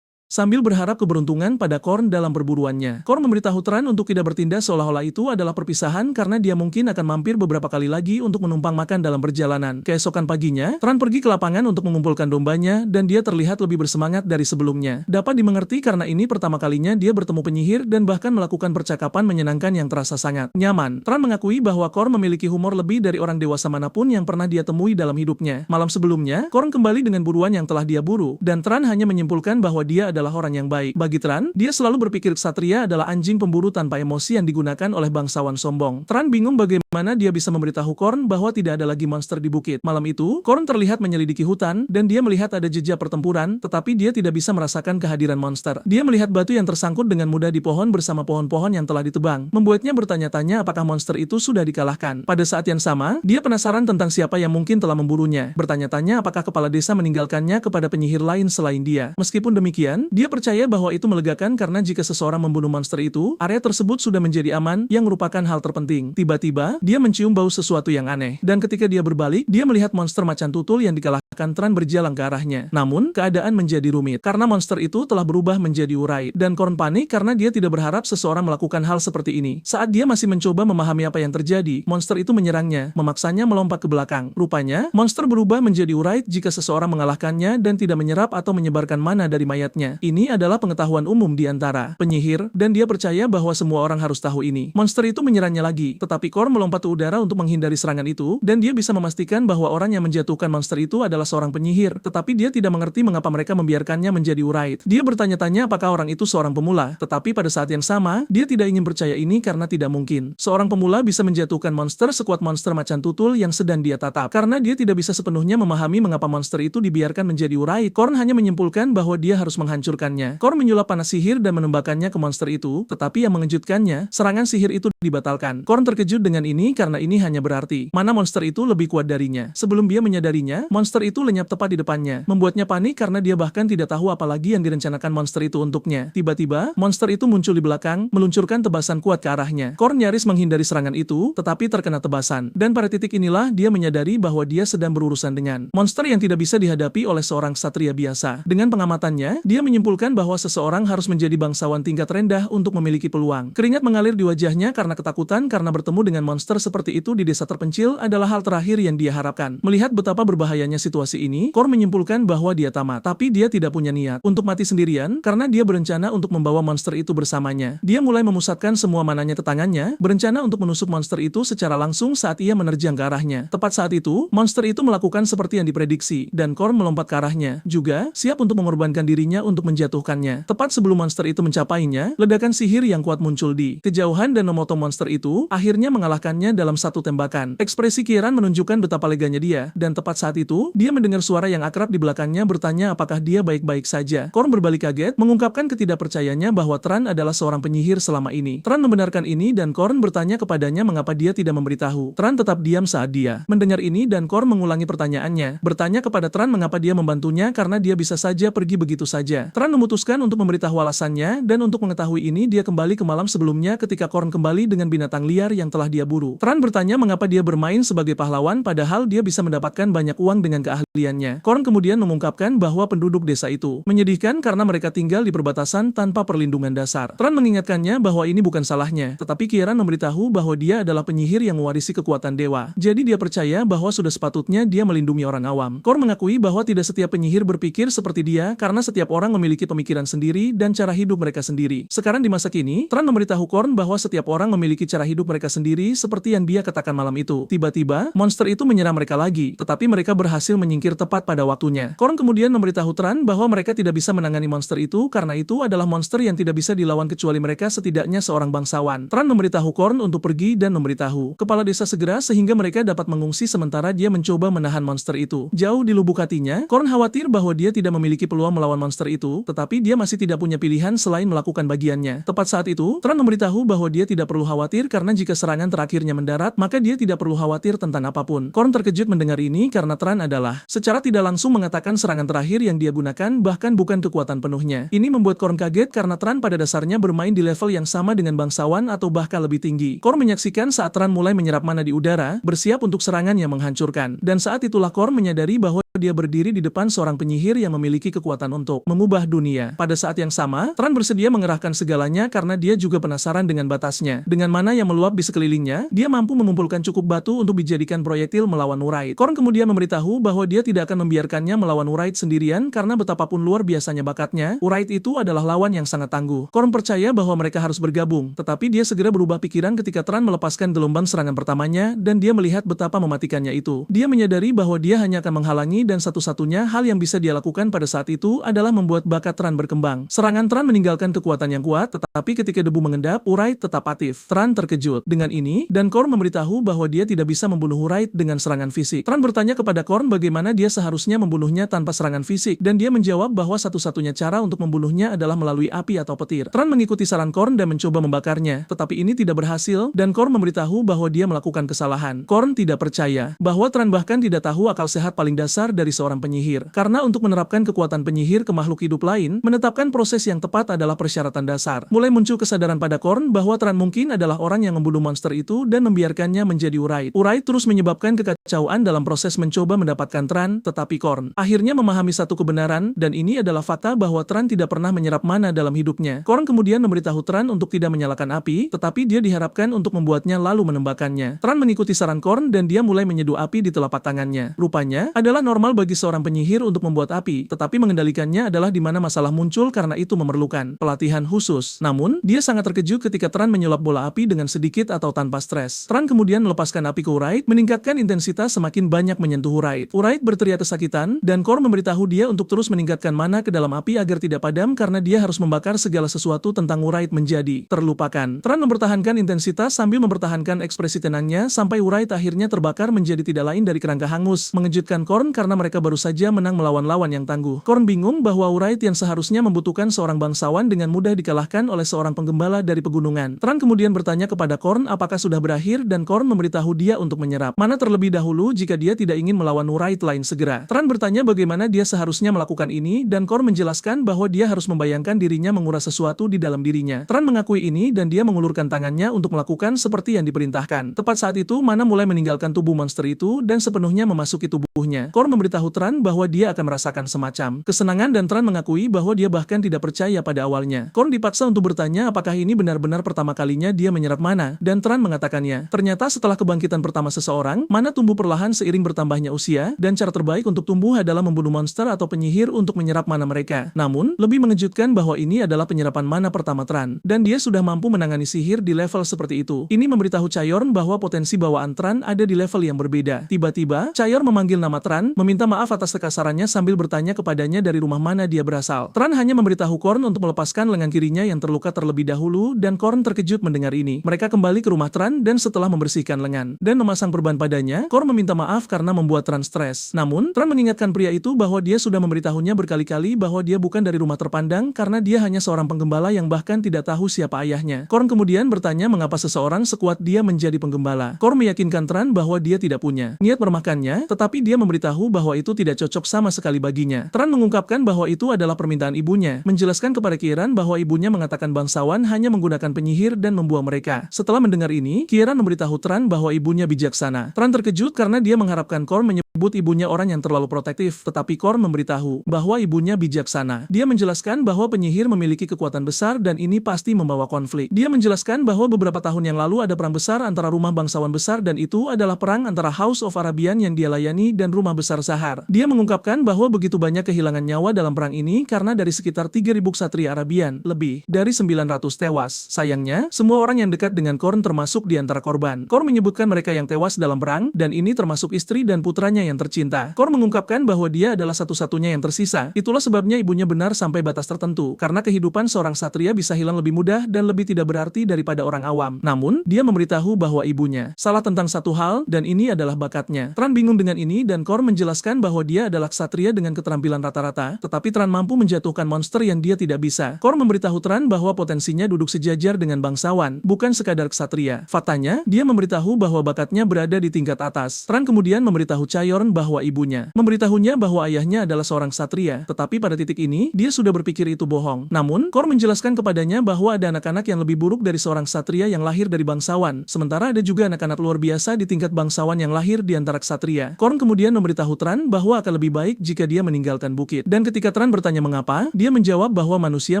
Sambil berharap keberuntungan pada Korn dalam perburuannya. Korn memberitahu Tran untuk tidak bertindak seolah-olah itu adalah perpisahan karena dia mungkin akan mampir beberapa kali lagi untuk menumpang makan dalam perjalanan. Keesokan paginya, Tran pergi ke lapangan untuk mengumpulkan dombanya dan dia terlihat lebih bersemangat dari sebelumnya. Dapat dimengerti karena ini pertama kalinya dia bertemu penyihir dan bahkan melakukan percakapan menyenangkan yang terasa sangat nyaman. Tran mengakui bahwa Korn memiliki humor lebih dari orang dewasa manapun yang pernah dia temui dalam hidupnya. Malam sebelumnya, Korn kembali dengan buruan yang telah dia buru, dan Tran hanya menyimpulkan bahwa dia adalah orang yang baik. Bagi Tran, dia selalu berpikir ksatria adalah anjing pemburu tanpa emosi yang digunakan oleh bangsawan sombong. Tran bingung bagaimana dia bisa memberitahu Korn bahwa tidak ada lagi monster di bukit. Malam itu, Korn terlihat menyelidiki hutan, dan dia melihat ada jejak pertempuran, tetapi dia tidak bisa merasakan kehadiran monster. Dia melihat batu yang tersangkut dengan mudah di pohon bersama pohon-pohon yang telah ditebang, membuatnya bertanya-tanya apakah monster itu sudah dikalahkan. Pada saat yang sama, dia penasaran tentang siapa yang mungkin telah memburunya. Bertanya-tanya apakah kepala desa meninggalkannya kepada penyihir lain selain dia. Meskipun demikian, dia percaya bahwa itu melegakan karena jika seseorang membunuh monster itu, area tersebut sudah menjadi aman, yang merupakan hal terpenting. Tiba-tiba, dia mencium bau sesuatu yang aneh, dan ketika dia berbalik, dia melihat monster macan tutul yang dikalahkan Tran berjalan ke arahnya. Namun, keadaan menjadi rumit, karena monster itu telah berubah menjadi urai, dan Korn panik karena dia tidak berharap seseorang melakukan hal seperti ini. Saat dia masih mencoba memahami apa yang terjadi, monster itu menyerangnya, memaksanya melompat ke belakang. Rupanya, monster berubah menjadi urai jika seseorang mengalahkannya dan tidak menyerap atau menyebarkan mana dari mayatnya. Ini adalah pengetahuan umum di antara penyihir, dan dia percaya bahwa semua orang harus tahu ini. Monster itu menyerangnya lagi, tetapi Korn melompat ke udara untuk menghindari serangan itu, dan dia bisa memastikan bahwa orang yang menjatuhkan monster itu adalah seorang penyihir, tetapi dia tidak mengerti mengapa mereka membiarkannya menjadi urai. Dia bertanya-tanya apakah orang itu seorang pemula, tetapi pada saat yang sama, dia tidak ingin percaya ini karena tidak mungkin. Seorang pemula bisa menjatuhkan monster sekuat monster macan tutul yang sedang dia tatap, karena dia tidak bisa sepenuhnya memahami mengapa monster itu dibiarkan menjadi urai. Korn hanya menyimpulkan bahwa dia harus menghancurkannya. Korn menyulap panas sihir dan menembakkannya ke monster itu, tetapi yang mengejutkannya, serangan sihir itu dibatalkan. Korn terkejut dengan ini karena ini hanya berarti mana monster itu lebih kuat darinya. Sebelum dia menyadarinya, monster itu lenyap tepat di depannya, membuatnya panik karena dia bahkan tidak tahu apalagi yang direncanakan monster itu untuknya. Tiba-tiba, monster itu muncul di belakang, meluncurkan tebasan kuat ke arahnya. Korn nyaris menghindari serangan itu, tetapi terkena tebasan. Dan pada titik inilah dia menyadari bahwa dia sedang berurusan dengan monster yang tidak bisa dihadapi oleh seorang ksatria biasa. Dengan pengamatannya, dia menyimpulkan bahwa seseorang harus menjadi bangsawan tingkat rendah untuk memiliki peluang. Keringat mengalir di wajahnya karena ketakutan karena bertemu dengan monster seperti itu di desa terpencil adalah hal terakhir yang dia harapkan. Melihat betapa berbahayanya situasi ini, Korn menyimpulkan bahwa dia tamat. Tapi dia tidak punya niat untuk mati sendirian karena dia berencana untuk membawa monster itu bersamanya. Dia mulai memusatkan semua mananya ke tangannya, berencana untuk menusuk monster itu secara langsung saat ia menerjang ke arahnya. Tepat saat itu, monster itu melakukan seperti yang diprediksi, dan Korn melompat ke arahnya, juga siap untuk mengorbankan dirinya untuk menjatuhkannya. Tepat sebelum monster itu mencapainya, ledakan sihir yang kuat muncul di kejauhan dan memotong monster itu, akhirnya mengalahkannya dalam satu tembakan. Ekspresi Kieran menunjukkan betapa leganya dia, dan tepat saat itu, dia mendengar suara yang akrab di belakangnya bertanya apakah dia baik-baik saja. Korn berbalik kaget, mengungkapkan ketidakpercayaannya bahwa Tran adalah seorang penyihir selama ini. Tran membenarkan ini dan Korn bertanya kepadanya mengapa dia tidak memberitahu. Tran tetap diam saat dia mendengar ini dan Korn mengulangi pertanyaannya, bertanya kepada Tran mengapa dia membantunya karena dia bisa saja pergi begitu saja. Tran memutuskan untuk memberitahu alasannya, dan untuk mengetahui ini dia kembali ke malam sebelumnya ketika Korn kembali dengan binatang liar yang telah dia buru. Tran bertanya mengapa dia bermain sebagai pahlawan padahal dia bisa mendapatkan banyak uang dengan keahliannya. Korn kemudian mengungkapkan bahwa penduduk desa itu menyedihkan karena mereka tinggal di perbatasan tanpa perlindungan dasar. Tran mengingatkannya bahwa ini bukan salahnya, tetapi Kieran memberitahu bahwa dia adalah penyihir yang mewarisi kekuatan dewa. Jadi dia percaya bahwa sudah sepatutnya dia melindungi orang awam. Korn mengakui bahwa tidak setiap penyihir berpikir seperti dia karena setiap orang memiliki pemikiran sendiri dan cara hidup mereka sendiri. Sekarang di masa kini, Tran memberitahu Korn bahwa setiap orang memiliki cara hidup mereka sendiri seperti yang dia katakan malam itu. Tiba-tiba, monster itu menyerang mereka lagi, tetapi mereka berhasil menyingkir tepat pada waktunya. Korn kemudian memberitahu Tran bahwa mereka tidak bisa menangani monster itu karena itu adalah monster yang tidak bisa dilawan kecuali mereka setidaknya seorang bangsawan. Tran memberitahu Korn untuk pergi dan memberitahu kepala desa segera sehingga mereka dapat mengungsi sementara dia mencoba menahan monster itu. Jauh di lubuk hatinya, Korn khawatir bahwa dia tidak memiliki peluang melawan monster itu, tetapi dia masih tidak punya pilihan selain melakukan bagiannya. Tepat saat itu, Tran memberitahu bahwa dia tidak perlu khawatir karena jika serangan terakhirnya mendarat, maka dia tidak perlu khawatir tentang apapun. Korn terkejut mendengar ini karena Tran adalah secara tidak langsung mengatakan serangan terakhir yang dia gunakan bahkan bukan kekuatan penuhnya. Ini membuat Korn kaget karena Tran pada dasarnya bermain di level yang sama dengan bangsawan atau bahkan lebih tinggi. Korn menyaksikan saat Tran mulai menyerap mana di udara, bersiap untuk serangan yang menghancurkan. Dan saat itulah Korn menyadari bahwa dia berdiri di depan seorang penyihir yang memiliki kekuatan untuk mengubah dunia. Pada saat yang sama, Tran bersedia mengerahkan segalanya karena dia juga penasaran dengan batasnya. Dengan mana yang meluap di sekelilingnya, dia mampu mengumpulkan cukup batu untuk dijadikan proyektil melawan Urait. Korn kemudian memberitahu bahwa dia tidak akan membiarkannya melawan Urait sendirian karena betapapun luar biasanya bakatnya, Urait itu adalah lawan yang sangat tangguh. Korn percaya bahwa mereka harus bergabung, tetapi dia segera berubah pikiran ketika Tran melepaskan gelombang serangan pertamanya dan dia melihat betapa mematikannya itu. Dia menyadari bahwa dia hanya akan menghalangi dan satu-satunya hal yang bisa dia lakukan pada saat itu adalah membuat bakat Tran berkembang. Serangan Tran meninggalkan kekuatan yang kuat, tetapi ketika debu mengendap, Urait tetap aktif. Tran terkejut dengan ini, dan Korn memberitahu bahwa dia tidak bisa membunuh Urait dengan serangan fisik. Tran bertanya kepada Korn bagaimana dia seharusnya membunuhnya tanpa serangan fisik, dan dia menjawab bahwa satu-satunya cara untuk membunuhnya adalah melalui api atau petir. Tran mengikuti saran Korn dan mencoba membakarnya, tetapi ini tidak berhasil, dan Korn memberitahu bahwa dia melakukan kesalahan. Korn tidak percaya bahwa Tran bahkan tidak tahu akal sehat paling dasar besar dari seorang penyihir. Karena untuk menerapkan kekuatan penyihir ke makhluk hidup lain, menetapkan proses yang tepat adalah persyaratan dasar. Mulai muncul kesadaran pada Korn bahwa Tran mungkin adalah orang yang membunuh monster itu dan membiarkannya menjadi Wraith. Wraith terus menyebabkan kekacauan dalam proses mencoba mendapatkan Tran, tetapi Korn akhirnya memahami satu kebenaran, dan ini adalah fakta bahwa Tran tidak pernah menyerap mana dalam hidupnya. Korn kemudian memberitahu Tran untuk tidak menyalakan api, tetapi dia diharapkan untuk membuatnya lalu menembakkannya. Tran mengikuti saran Korn dan dia mulai menyeduh api di telapak tangannya. Rupanya, adalah normal bagi seorang penyihir untuk membuat api, tetapi mengendalikannya adalah di mana masalah muncul karena itu memerlukan pelatihan khusus. Namun, dia sangat terkejut ketika Tran menyulap bola api dengan sedikit atau tanpa stres. Tran kemudian melepaskan api ke Wraith, meningkatkan intensitas semakin banyak menyentuh Wraith. Wraith berteriak kesakitan, dan Korn memberitahu dia untuk terus meningkatkan mana ke dalam api agar tidak padam karena dia harus membakar segala sesuatu tentang Wraith menjadi terlupakan. Tran mempertahankan intensitas sambil mempertahankan ekspresi tenangnya sampai Wraith akhirnya terbakar menjadi tidak lain dari kerangka hangus, mengejutkan Korn karena mereka baru saja menang melawan lawan yang tangguh. Korn bingung bahwa Wraith yang seharusnya membutuhkan seorang bangsawan dengan mudah dikalahkan oleh seorang penggembala dari pegunungan. Tran kemudian bertanya kepada Korn apakah sudah berakhir dan Korn memberitahu dia untuk menyerap mana terlebih dahulu jika dia tidak ingin melawan Wraith lain segera. Tran bertanya bagaimana dia seharusnya melakukan ini dan Korn menjelaskan bahwa dia harus membayangkan dirinya menguras sesuatu di dalam dirinya. Tran mengakui ini dan dia mengulurkan tangannya untuk melakukan seperti yang diperintahkan. Tepat saat itu mana mulai meninggalkan tubuh monster itu dan sepenuhnya memasuki tubuhnya. Korn memberitahu Tran bahwa dia akan merasakan semacam kesenangan dan Tran mengakui bahwa dia bahkan tidak percaya pada awalnya. Korn dipaksa untuk bertanya apakah ini benar-benar pertama kalinya dia menyerap mana, dan Tran mengatakannya. Ternyata setelah kebangkitan pertama seseorang, mana tumbuh perlahan seiring bertambahnya usia, dan cara terbaik untuk tumbuh adalah membunuh monster atau penyihir untuk menyerap mana mereka. Namun, lebih mengejutkan bahwa ini adalah penyerapan mana pertama Tran, dan dia sudah mampu menangani sihir di level seperti itu. Ini memberitahu Chaeyorn bahwa potensi bawaan Tran ada di level yang berbeda. Tiba-tiba, Chaeyorn memanggil nama Tran, meminta maaf atas kekasarannya sambil bertanya kepadanya dari rumah mana dia berasal. Tran hanya memberitahu Korn untuk melepaskan lengan kirinya yang terluka terlebih dahulu dan Korn terkejut mendengar ini. Mereka kembali ke rumah Tran dan setelah membersihkan lengan dan memasang perban padanya, Korn meminta maaf karena membuat Tran stres. Namun, Tran mengingatkan pria itu bahwa dia sudah memberitahunya berkali-kali bahwa dia bukan dari rumah terpandang karena dia hanya seorang penggembala yang bahkan tidak tahu siapa ayahnya. Korn kemudian bertanya mengapa seseorang sekuat dia menjadi penggembala. Korn meyakinkan Tran bahwa dia tidak punya niat meremehkannya, tetapi dia memberitahu bahwa itu tidak cocok sama sekali baginya. Tran mengungkapkan bahwa itu adalah permintaan ibunya, menjelaskan kepada Kieran bahwa ibunya mengatakan bangsawan hanya menggunakan penyihir dan membuang mereka. Setelah mendengar ini, Kieran memberitahu Tran bahwa ibunya bijaksana. Tran terkejut karena dia mengharapkan Korn menyebut ibunya orang yang terlalu protektif, tetapi Korn memberitahu bahwa ibunya bijaksana. Dia menjelaskan bahwa penyihir memiliki kekuatan besar dan ini pasti membawa konflik. Dia menjelaskan bahwa beberapa tahun yang lalu ada perang besar antara rumah bangsawan besar dan itu adalah perang antara House of Arabian yang dia layani dan rumah besar Zahar. Dia mengungkapkan bahwa begitu banyak kehilangan nyawa dalam perang ini karena dari sekitar 3.000 ksatria Arabian, lebih dari 900 tewas. Sayangnya, semua orang yang dekat dengan Korn termasuk di antara korban. Korn menyebutkan mereka yang tewas dalam perang dan ini termasuk istri dan putranya yang tercinta. Korn mengungkapkan bahwa dia adalah satu-satunya yang tersisa. Itulah sebabnya ibunya benar sampai batas tertentu, karena kehidupan seorang ksatria bisa hilang lebih mudah dan lebih tidak berarti daripada orang awam. Namun, dia memberitahu bahwa ibunya salah tentang satu hal dan ini adalah bakatnya. Tran bingung dengan ini dan Korn menjelaskan bahwa dia adalah ksatria dengan keterampilan rata-rata, tetapi Tran mampu menjatuhkan monster yang dia tidak bisa. Korn memberitahu Tran bahwa potensinya duduk sejajar dengan bangsawan, bukan sekadar ksatria. Faktanya, dia memberitahu bahwa bakatnya berada di tingkat atas. Tran kemudian memberitahu Chaeyorn bahwa ibunya memberitahunya bahwa ayahnya adalah seorang ksatria, tetapi pada titik ini, dia sudah berpikir itu bohong. Namun, Korn menjelaskan kepadanya bahwa ada anak-anak yang lebih buruk dari seorang ksatria yang lahir dari bangsawan, sementara ada juga anak-anak luar biasa di tingkat bangsawan yang lahir di antara ksatria. Korn kemudian memberitahu Tran bahwa akan lebih baik jika dia meninggalkan bukit. Dan ketika Tran bertanya mengapa, dia menjawab bahwa manusia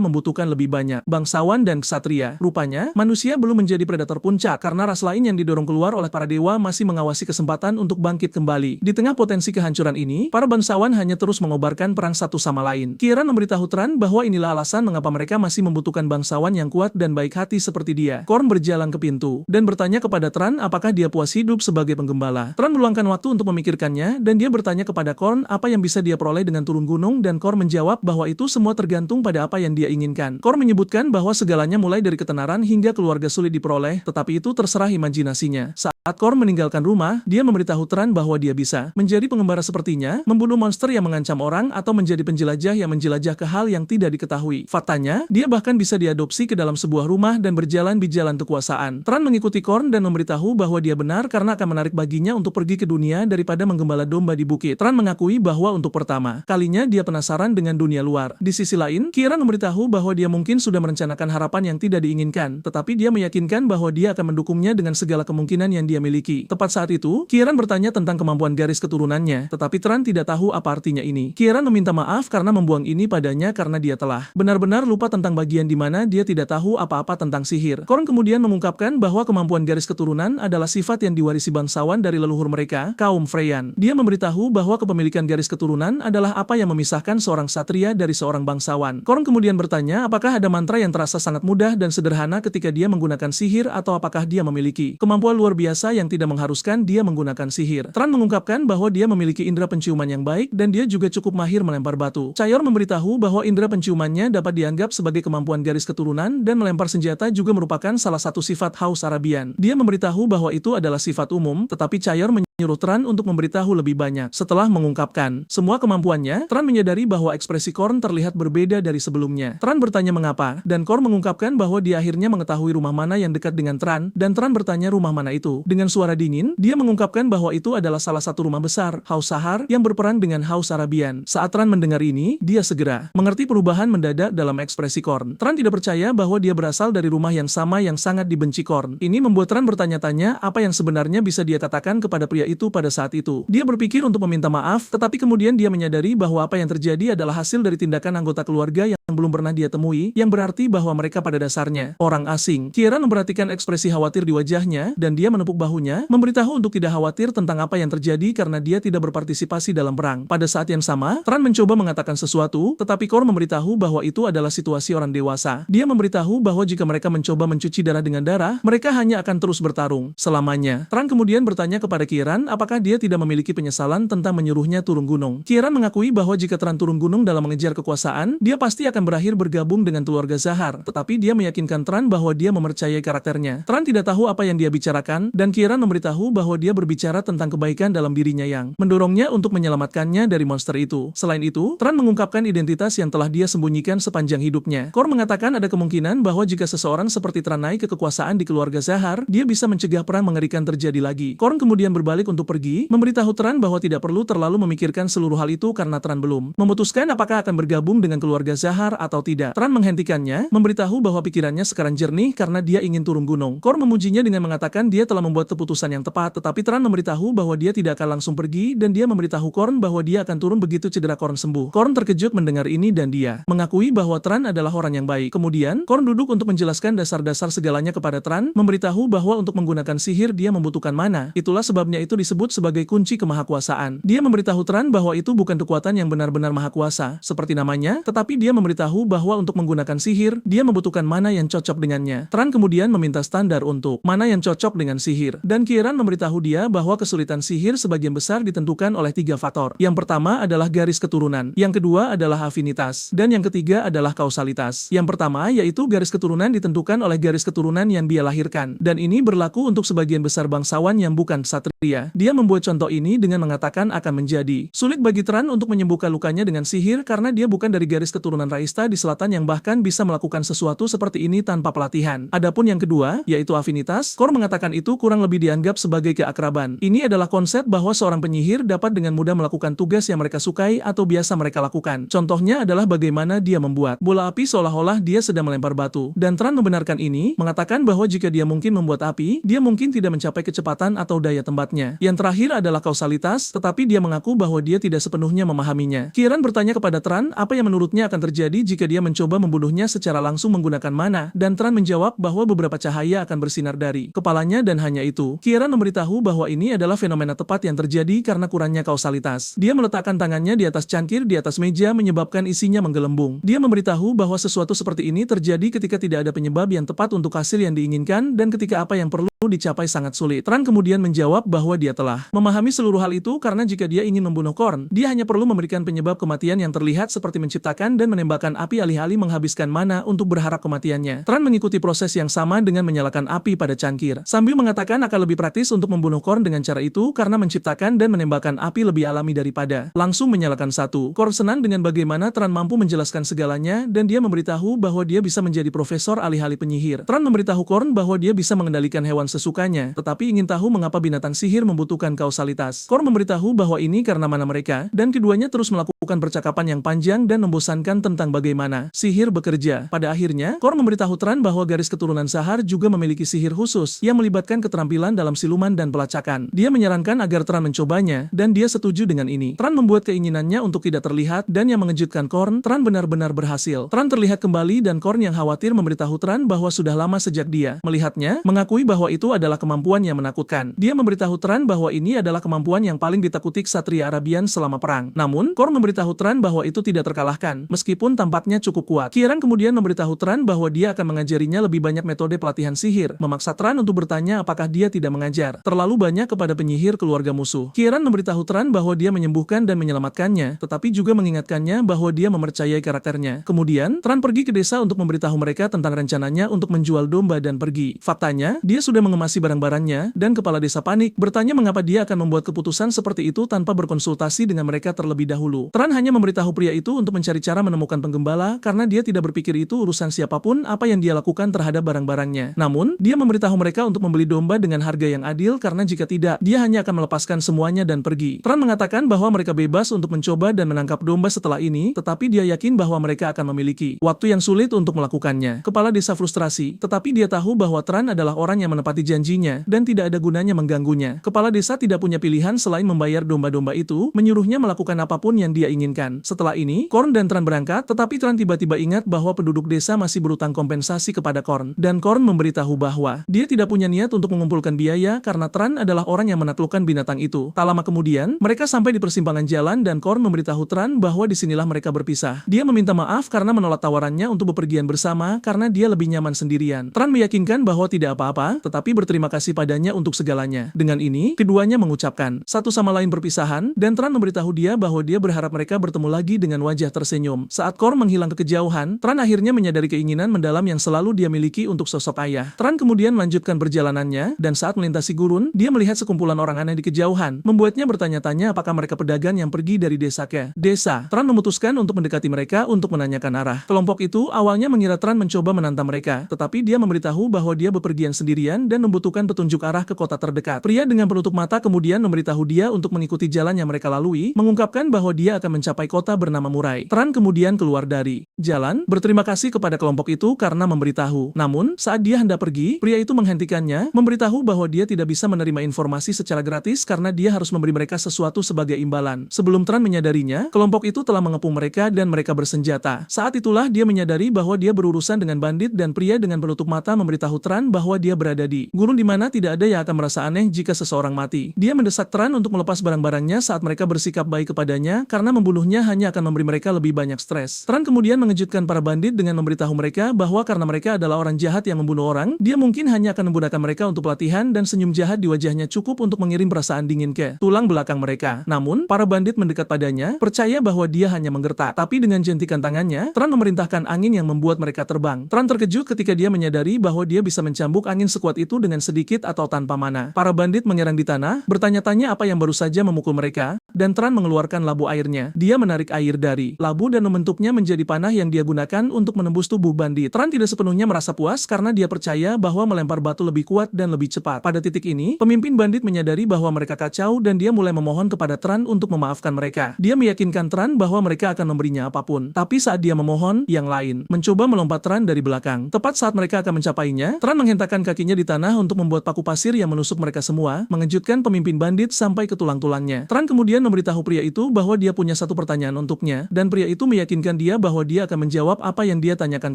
membutuhkan lebih banyak bangsawan dan ksatria. Rupanya, manusia belum menjadi predator puncak karena ras lain yang didorong keluar oleh para dewa masih mengawasi kesempatan untuk bangkit kembali. Di tengah potensi kehancuran ini, para bangsawan hanya terus mengobarkan perang satu sama lain. Kieran memberitahu Tran bahwa inilah alasan mengapa mereka masih membutuhkan bangsawan yang kuat dan baik hati seperti dia. Korn berjalan ke pintu dan bertanya kepada Tran apakah dia puas hidup sebagai penggembala. Tran meluangkan waktu untuk memikirkannya dan dia bertanya kepada Korn apa yang bisa dia peroleh dengan turun gunung dan Korn menjawab bahwa itu semua tergantung pada apa yang dia inginkan. Korn menyebutkan bahwa segalanya mulai dari ketenaran hingga keluarga sulit diperoleh, tetapi itu terserah imajinasinya. Saat Korn meninggalkan rumah, dia memberitahu Tran bahwa dia bisa menjadi pengembara sepertinya, membunuh monster yang mengancam orang atau menjadi penjelajah yang menjelajah ke hal yang tidak diketahui. Faktanya, dia bahkan bisa diadopsi ke dalam sebuah rumah dan berjalan di jalan kekuasaan. Tran mengikuti Korn dan memberitahu bahwa dia benar karena akan menarik baginya untuk pergi ke dunia daripada menggembala domba di bukit. Tran mengakui bahwa untuk pertama kalinya dia penasaran dengan dunia luar. Di sisi lain, Kieran memberitahu bahwa dia mungkin sudah merencanakan harapan yang tidak diinginkan, tetapi dia meyakinkan bahwa dia akan mendukungnya dengan segala kemungkinan yang dia miliki. Tepat saat itu, Kieran bertanya tentang kemampuan garis keturunannya, tetapi Tran tidak tahu apa artinya ini. Kieran meminta maaf karena membuang ini padanya karena dia telah benar-benar lupa tentang bagian di mana dia tidak tahu apa-apa tentang sihir. Korn kemudian mengungkapkan bahwa kemampuan garis keturunan adalah sifat yang diwarisi bangsawan dari leluhur mereka, kaum Freyan. Dia memberitahu bahwa kepemilikan garis keturunan adalah apa yang memisahkan seorang satria dari seorang bangsawan. Korn kemudian bertanya apakah ada mantra yang terasa sangat mudah dan sederhana ketika dia menggunakan sihir atau apakah dia memiliki kemampuan luar biasa yang tidak mengharuskan dia menggunakan sihir. Tran mengungkapkan bahwa dia memiliki indera penciuman yang baik dan dia juga cukup mahir melempar batu. Chaeyor memberitahu bahwa indera penciumannya dapat dianggap sebagai kemampuan garis keturunan dan melempar senjata juga merupakan salah satu sifat Haus Arabian. Dia memberitahu bahwa itu adalah sifat umum, tetapi Chaeyor menyuruh Tran untuk memberitahu lebih banyak. Setelah mengungkapkan semua kemampuannya, Tran menyadari bahwa ekspresi Korn terlihat berbeda dari sebelumnya. Tran bertanya mengapa, dan Korn mengungkapkan bahwa dia akhirnya mengetahui rumah mana yang dekat dengan Tran, dan Tran bertanya rumah mana itu. Dengan suara dingin, dia mengungkapkan bahwa itu adalah salah satu rumah besar, Haus Sahar, yang berperang dengan Haus Arabian. Saat Tran mendengar ini, dia segera mengerti perubahan mendadak dalam ekspresi Korn. Tran tidak percaya bahwa dia berasal dari rumah yang sama yang sangat dibenci Korn. Ini membuat Tran bertanya-tanya apa yang sebenarnya bisa dia katakan kepada pria itu pada saat itu. Dia berpikir untuk meminta maaf, tetapi kemudian dia menyadari bahwa apa yang terjadi adalah hasil dari tindakan anggota keluarga yang belum pernah dia temui, yang berarti bahwa mereka pada dasarnya orang asing. Kieran memperhatikan ekspresi khawatir di wajahnya, dan dia menepuk bahunya, memberitahu untuk tidak khawatir tentang apa yang terjadi karena dia tidak berpartisipasi dalam perang. Pada saat yang sama, Tran mencoba mengatakan sesuatu, tetapi Korn memberitahu bahwa itu adalah situasi orang dewasa. Dia memberitahu bahwa jika mereka mencoba mencuci darah dengan darah, mereka hanya akan terus bertarung selamanya. Tran kemudian bertanya kepada Kieran apakah dia tidak memiliki penyesalan tentang menyuruhnya turun gunung. Kieran mengakui bahwa jika Tran turun gunung dalam mengejar kekuasaan, dia pasti akan berakhir bergabung dengan keluarga Zahar, tetapi dia meyakinkan Tran bahwa dia mempercayai karakternya. Tran tidak tahu apa yang dia bicarakan, dan Kieran memberitahu bahwa dia berbicara tentang kebaikan dalam dirinya yang mendorongnya untuk menyelamatkannya dari monster itu. Selain itu, Tran mengungkapkan identitas yang telah dia sembunyikan sepanjang hidupnya. Korn mengatakan ada kemungkinan bahwa jika seseorang seperti Tran naik ke kekuasaan di keluarga Zahar, dia bisa mencegah perang mengerikan terjadi lagi. Korn kemudian berbalik untuk pergi, memberitahu Tran bahwa tidak perlu terlalu memikirkan seluruh hal itu karena Tran belum memutuskan apakah akan bergabung dengan keluarga Zahar atau tidak. Tran menghentikannya, memberitahu bahwa pikirannya sekarang jernih karena dia ingin turun gunung. Korn memujinya dengan mengatakan dia telah membuat keputusan yang tepat, tetapi Tran memberitahu bahwa dia tidak akan langsung pergi dan dia memberitahu Korn bahwa dia akan turun begitu cedera Korn sembuh. Korn terkejut mendengar ini dan dia mengakui bahwa Tran adalah orang yang baik. Kemudian, Korn duduk untuk menjelaskan dasar-dasar segalanya kepada Tran, memberitahu bahwa untuk menggunakan sihir dia membutuhkan mana. Itulah sebabnya itu disebut sebagai kunci kemahakuasaan. Dia memberitahu Tran bahwa itu bukan kekuatan yang benar-benar maha kuasa, seperti namanya, tetapi dia memberitahu bahwa untuk menggunakan sihir, dia membutuhkan mana yang cocok dengannya. Tran kemudian meminta standar untuk mana yang cocok dengan sihir, dan Kieran memberitahu dia bahwa kesulitan sihir sebagian besar ditentukan oleh 3 faktor. Yang pertama adalah garis keturunan, yang kedua adalah afinitas, dan yang ketiga adalah kausalitas. Yang pertama yaitu garis keturunan ditentukan oleh garis keturunan yang dia lahirkan, dan ini berlaku untuk sebagian besar bangsawan yang bukan satria. Dia membuat contoh ini dengan mengatakan akan menjadi sulit bagi Tran untuk menyembuhkan lukanya dengan sihir karena dia bukan dari garis keturunan Raista di selatan yang bahkan bisa melakukan sesuatu seperti ini tanpa pelatihan. Adapun yang kedua, yaitu afinitas, Korn mengatakan itu kurang lebih dianggap sebagai keakraban. Ini adalah konsep bahwa seorang penyihir dapat dengan mudah melakukan tugas yang mereka sukai atau biasa mereka lakukan. Contohnya adalah bagaimana dia membuat bola api seolah-olah dia sedang melempar batu. Dan Tran membenarkan ini, mengatakan bahwa jika dia mungkin membuat api, dia mungkin tidak mencapai kecepatan atau daya tembatnya. Yang terakhir adalah kausalitas, tetapi dia mengaku bahwa dia tidak sepenuhnya memahaminya. Kieran bertanya kepada Tran apa yang menurutnya akan terjadi jika dia mencoba membunuhnya secara langsung menggunakan mana, dan Tran menjawab bahwa beberapa cahaya akan bersinar dari kepalanya dan hanya itu. Kieran memberitahu bahwa ini adalah fenomena tepat yang terjadi karena kurangnya kausalitas. Dia meletakkan tangannya di atas cangkir di atas meja menyebabkan isinya menggelembung. Dia memberitahu bahwa sesuatu seperti ini terjadi ketika tidak ada penyebab yang tepat untuk hasil yang diinginkan dan ketika apa yang perlu dicapai sangat sulit. Tran kemudian menjawab bahwa dia telah memahami seluruh hal itu karena jika dia ingin membunuh Korn, dia hanya perlu memberikan penyebab kematian yang terlihat seperti menciptakan dan menembakkan api alih-alih menghabiskan mana untuk berharap kematiannya. Tran mengikuti proses yang sama dengan menyalakan api pada cangkir, sambil mengatakan akan lebih praktis untuk membunuh Korn dengan cara itu karena menciptakan dan menembakkan api lebih alami daripada langsung menyalakan satu. Korn senang dengan bagaimana Tran mampu menjelaskan segalanya dan dia memberitahu bahwa dia bisa menjadi profesor alih-alih penyihir. Tran memberitahu Korn bahwa dia bisa mengendalikan hewan sesukanya, tetapi ingin tahu mengapa binatang sihir membutuhkan kausalitas. Korn memberitahu bahwa ini karena mana mereka, dan keduanya terus melakukan percakapan yang panjang dan membosankan tentang bagaimana sihir bekerja. Pada akhirnya, Korn memberitahu Tran bahwa garis keturunan Sahar juga memiliki sihir khusus yang melibatkan keterampilan dalam siluman dan pelacakan. Dia menyarankan agar Tran mencobanya, dan dia setuju dengan ini. Tran membuat keinginannya untuk tidak terlihat, dan yang mengejutkan Korn, Tran benar-benar berhasil. Tran terlihat kembali dan Korn yang khawatir memberitahu Tran bahwa sudah lama sejak dia melihatnya, mengakui bahwa itu adalah kemampuan yang menakutkan. Dia memberitahu Tran bahwa ini adalah kemampuan yang paling ditakuti ksatria Arabian selama perang. Namun, Korn memberitahu Tran bahwa itu tidak terkalahkan, meskipun tampaknya cukup kuat. Kieran kemudian memberitahu Tran bahwa dia akan mengajarinya lebih banyak metode pelatihan sihir, memaksa Tran untuk bertanya apakah dia tidak mengajar terlalu banyak kepada penyihir keluarga musuh. Kieran memberitahu Tran bahwa dia menyembuhkan dan menyelamatkannya, tetapi juga mengingatkannya bahwa dia mempercayai karakternya. Kemudian, Tran pergi ke desa untuk memberitahu mereka tentang rencananya untuk menjual domba dan pergi. Faktanya, dia sudah mengemasi barang-barangnya, dan kepala desa panik, bertanya mengapa dia akan membuat keputusan seperti itu tanpa berkonsultasi dengan mereka terlebih dahulu. Tran hanya memberitahu pria itu untuk mencari cara menemukan penggembala, karena dia tidak berpikir itu urusan siapapun apa yang dia lakukan terhadap barang-barangnya. Namun, dia memberitahu mereka untuk membeli domba dengan harga yang adil karena jika tidak, dia hanya akan melepaskan semuanya dan pergi. Tran mengatakan bahwa mereka bebas untuk mencoba dan menangkap domba setelah ini, tetapi dia yakin bahwa mereka akan memiliki waktu yang sulit untuk melakukannya. Kepala desa frustrasi, tetapi dia tahu bahwa Tran adalah orang yang menepati janjinya dan tidak ada gunanya mengganggunya. Kepala desa tidak punya pilihan selain membayar domba-domba itu, menyuruhnya melakukan apapun yang dia inginkan. Setelah ini, Korn dan Tran berangkat, tetapi Tran tiba-tiba ingat bahwa penduduk desa masih berutang kompensasi kepada Korn, dan Korn memberitahu bahwa dia tidak punya niat untuk mengumpulkan biaya karena Tran adalah orang yang menaklukkan binatang itu. Tak lama kemudian, mereka sampai di persimpangan jalan dan Korn memberitahu Tran bahwa disinilah mereka berpisah. Dia meminta maaf karena menolak tawarannya untuk bepergian bersama karena dia lebih nyaman sendirian. Tran meyakinkan bahwa tidak apa-apa, tetapi berterima kasih padanya untuk segalanya. Dengan ini, keduanya mengucapkan satu sama lain perpisahan, dan Tran memberitahu dia bahwa dia berharap mereka bertemu lagi dengan wajah tersenyum. Saat Korn menghilang ke kejauhan, Tran akhirnya menyadari keinginan mendalam yang selalu dia miliki untuk sosok ayah. Tran kemudian melanjutkan perjalanannya, dan saat melintasi gurun, dia melihat sekumpulan orang aneh di kejauhan, membuatnya bertanya-tanya apakah mereka pedagang yang pergi dari desa ke desa. Tran memutuskan untuk mendekati mereka untuk menanyakan arah. Kelompok itu awalnya mengira Tran mencoba menantang mereka, tetapi dia memberitahu bahwa dia bepergian sendirian dan membutuhkan petunjuk arah ke kota terdekat. Pria dengan penutup mata kemudian memberitahu dia untuk mengikuti jalan yang mereka lalui, mengungkapkan bahwa dia akan mencapai kota bernama Murai. Tran kemudian keluar dari jalan, berterima kasih kepada kelompok itu karena memberitahu. Namun, saat dia hendak pergi, pria itu menghentikannya, memberitahu bahwa dia tidak bisa menerima informasi secara gratis karena dia harus memberi mereka sesuatu sebagai imbalan. Sebelum Tran menyadarinya, kelompok itu telah mengepung mereka dan mereka bersenjata. Saat itulah dia menyadari bahwa dia berurusan dengan bandit dan pria dengan penutup mata memberitahu Tran bahwa dia berada di gurun di mana tidak ada yang akan merasa aneh jika seseorang mati. Dia mendesak Tran untuk melepas barang-barangnya saat mereka bersikap baik kepadanya karena membunuhnya hanya akan memberi mereka lebih banyak stres. Tran kemudian mengejutkan para bandit dengan memberitahu mereka bahwa karena mereka adalah orang jahat yang membunuh orang, dia mungkin hanya akan menggunakan mereka untuk pelatihan dan senyum jahat di wajahnya cukup untuk mengirim perasaan dingin ke tulang belakang mereka. Namun, para bandit mendekat padanya, percaya bahwa dia hanya menggertak. Tapi dengan jentikan tangannya, Tran memerintahkan angin yang membuat mereka terbang. Tran terkejut ketika dia menyadari bahwa dia bisa mencambuk angin sekuat itu dengan sedikit atau tanpa mana. Para bandit menyerang di tanah, bertanya-tanya apa yang baru saja memukul mereka, dan Tran mengeluarkan labu airnya. Dia menarik air dari labu dan membentuknya menjadi panah yang dia gunakan untuk menembus tubuh bandit. Tran tidak sepenuhnya merasa puas karena dia percaya bahwa melempar batu lebih kuat dan lebih cepat. Pada titik ini, pemimpin bandit menyadari bahwa mereka kacau dan dia mulai memohon kepada Tran untuk memaafkan mereka. Dia meyakinkan Tran bahwa mereka akan memberinya apapun. Tapi saat dia memohon, yang lain mencoba melompat Tran dari belakang. Tepat saat mereka akan mencapainya, Tran menghentakkan kakinya di tanah untuk membuat paku pasir yang menusuk mereka semua, mengejutkan pemimpin bandit sampai ke tulang-tulangnya. Tran kemudian memberitahu pria itu bahwa dia punya satu pertanyaan untuknya, dan pria itu meyakinkan dia bahwa dia akan menjawab apa yang dia tanyakan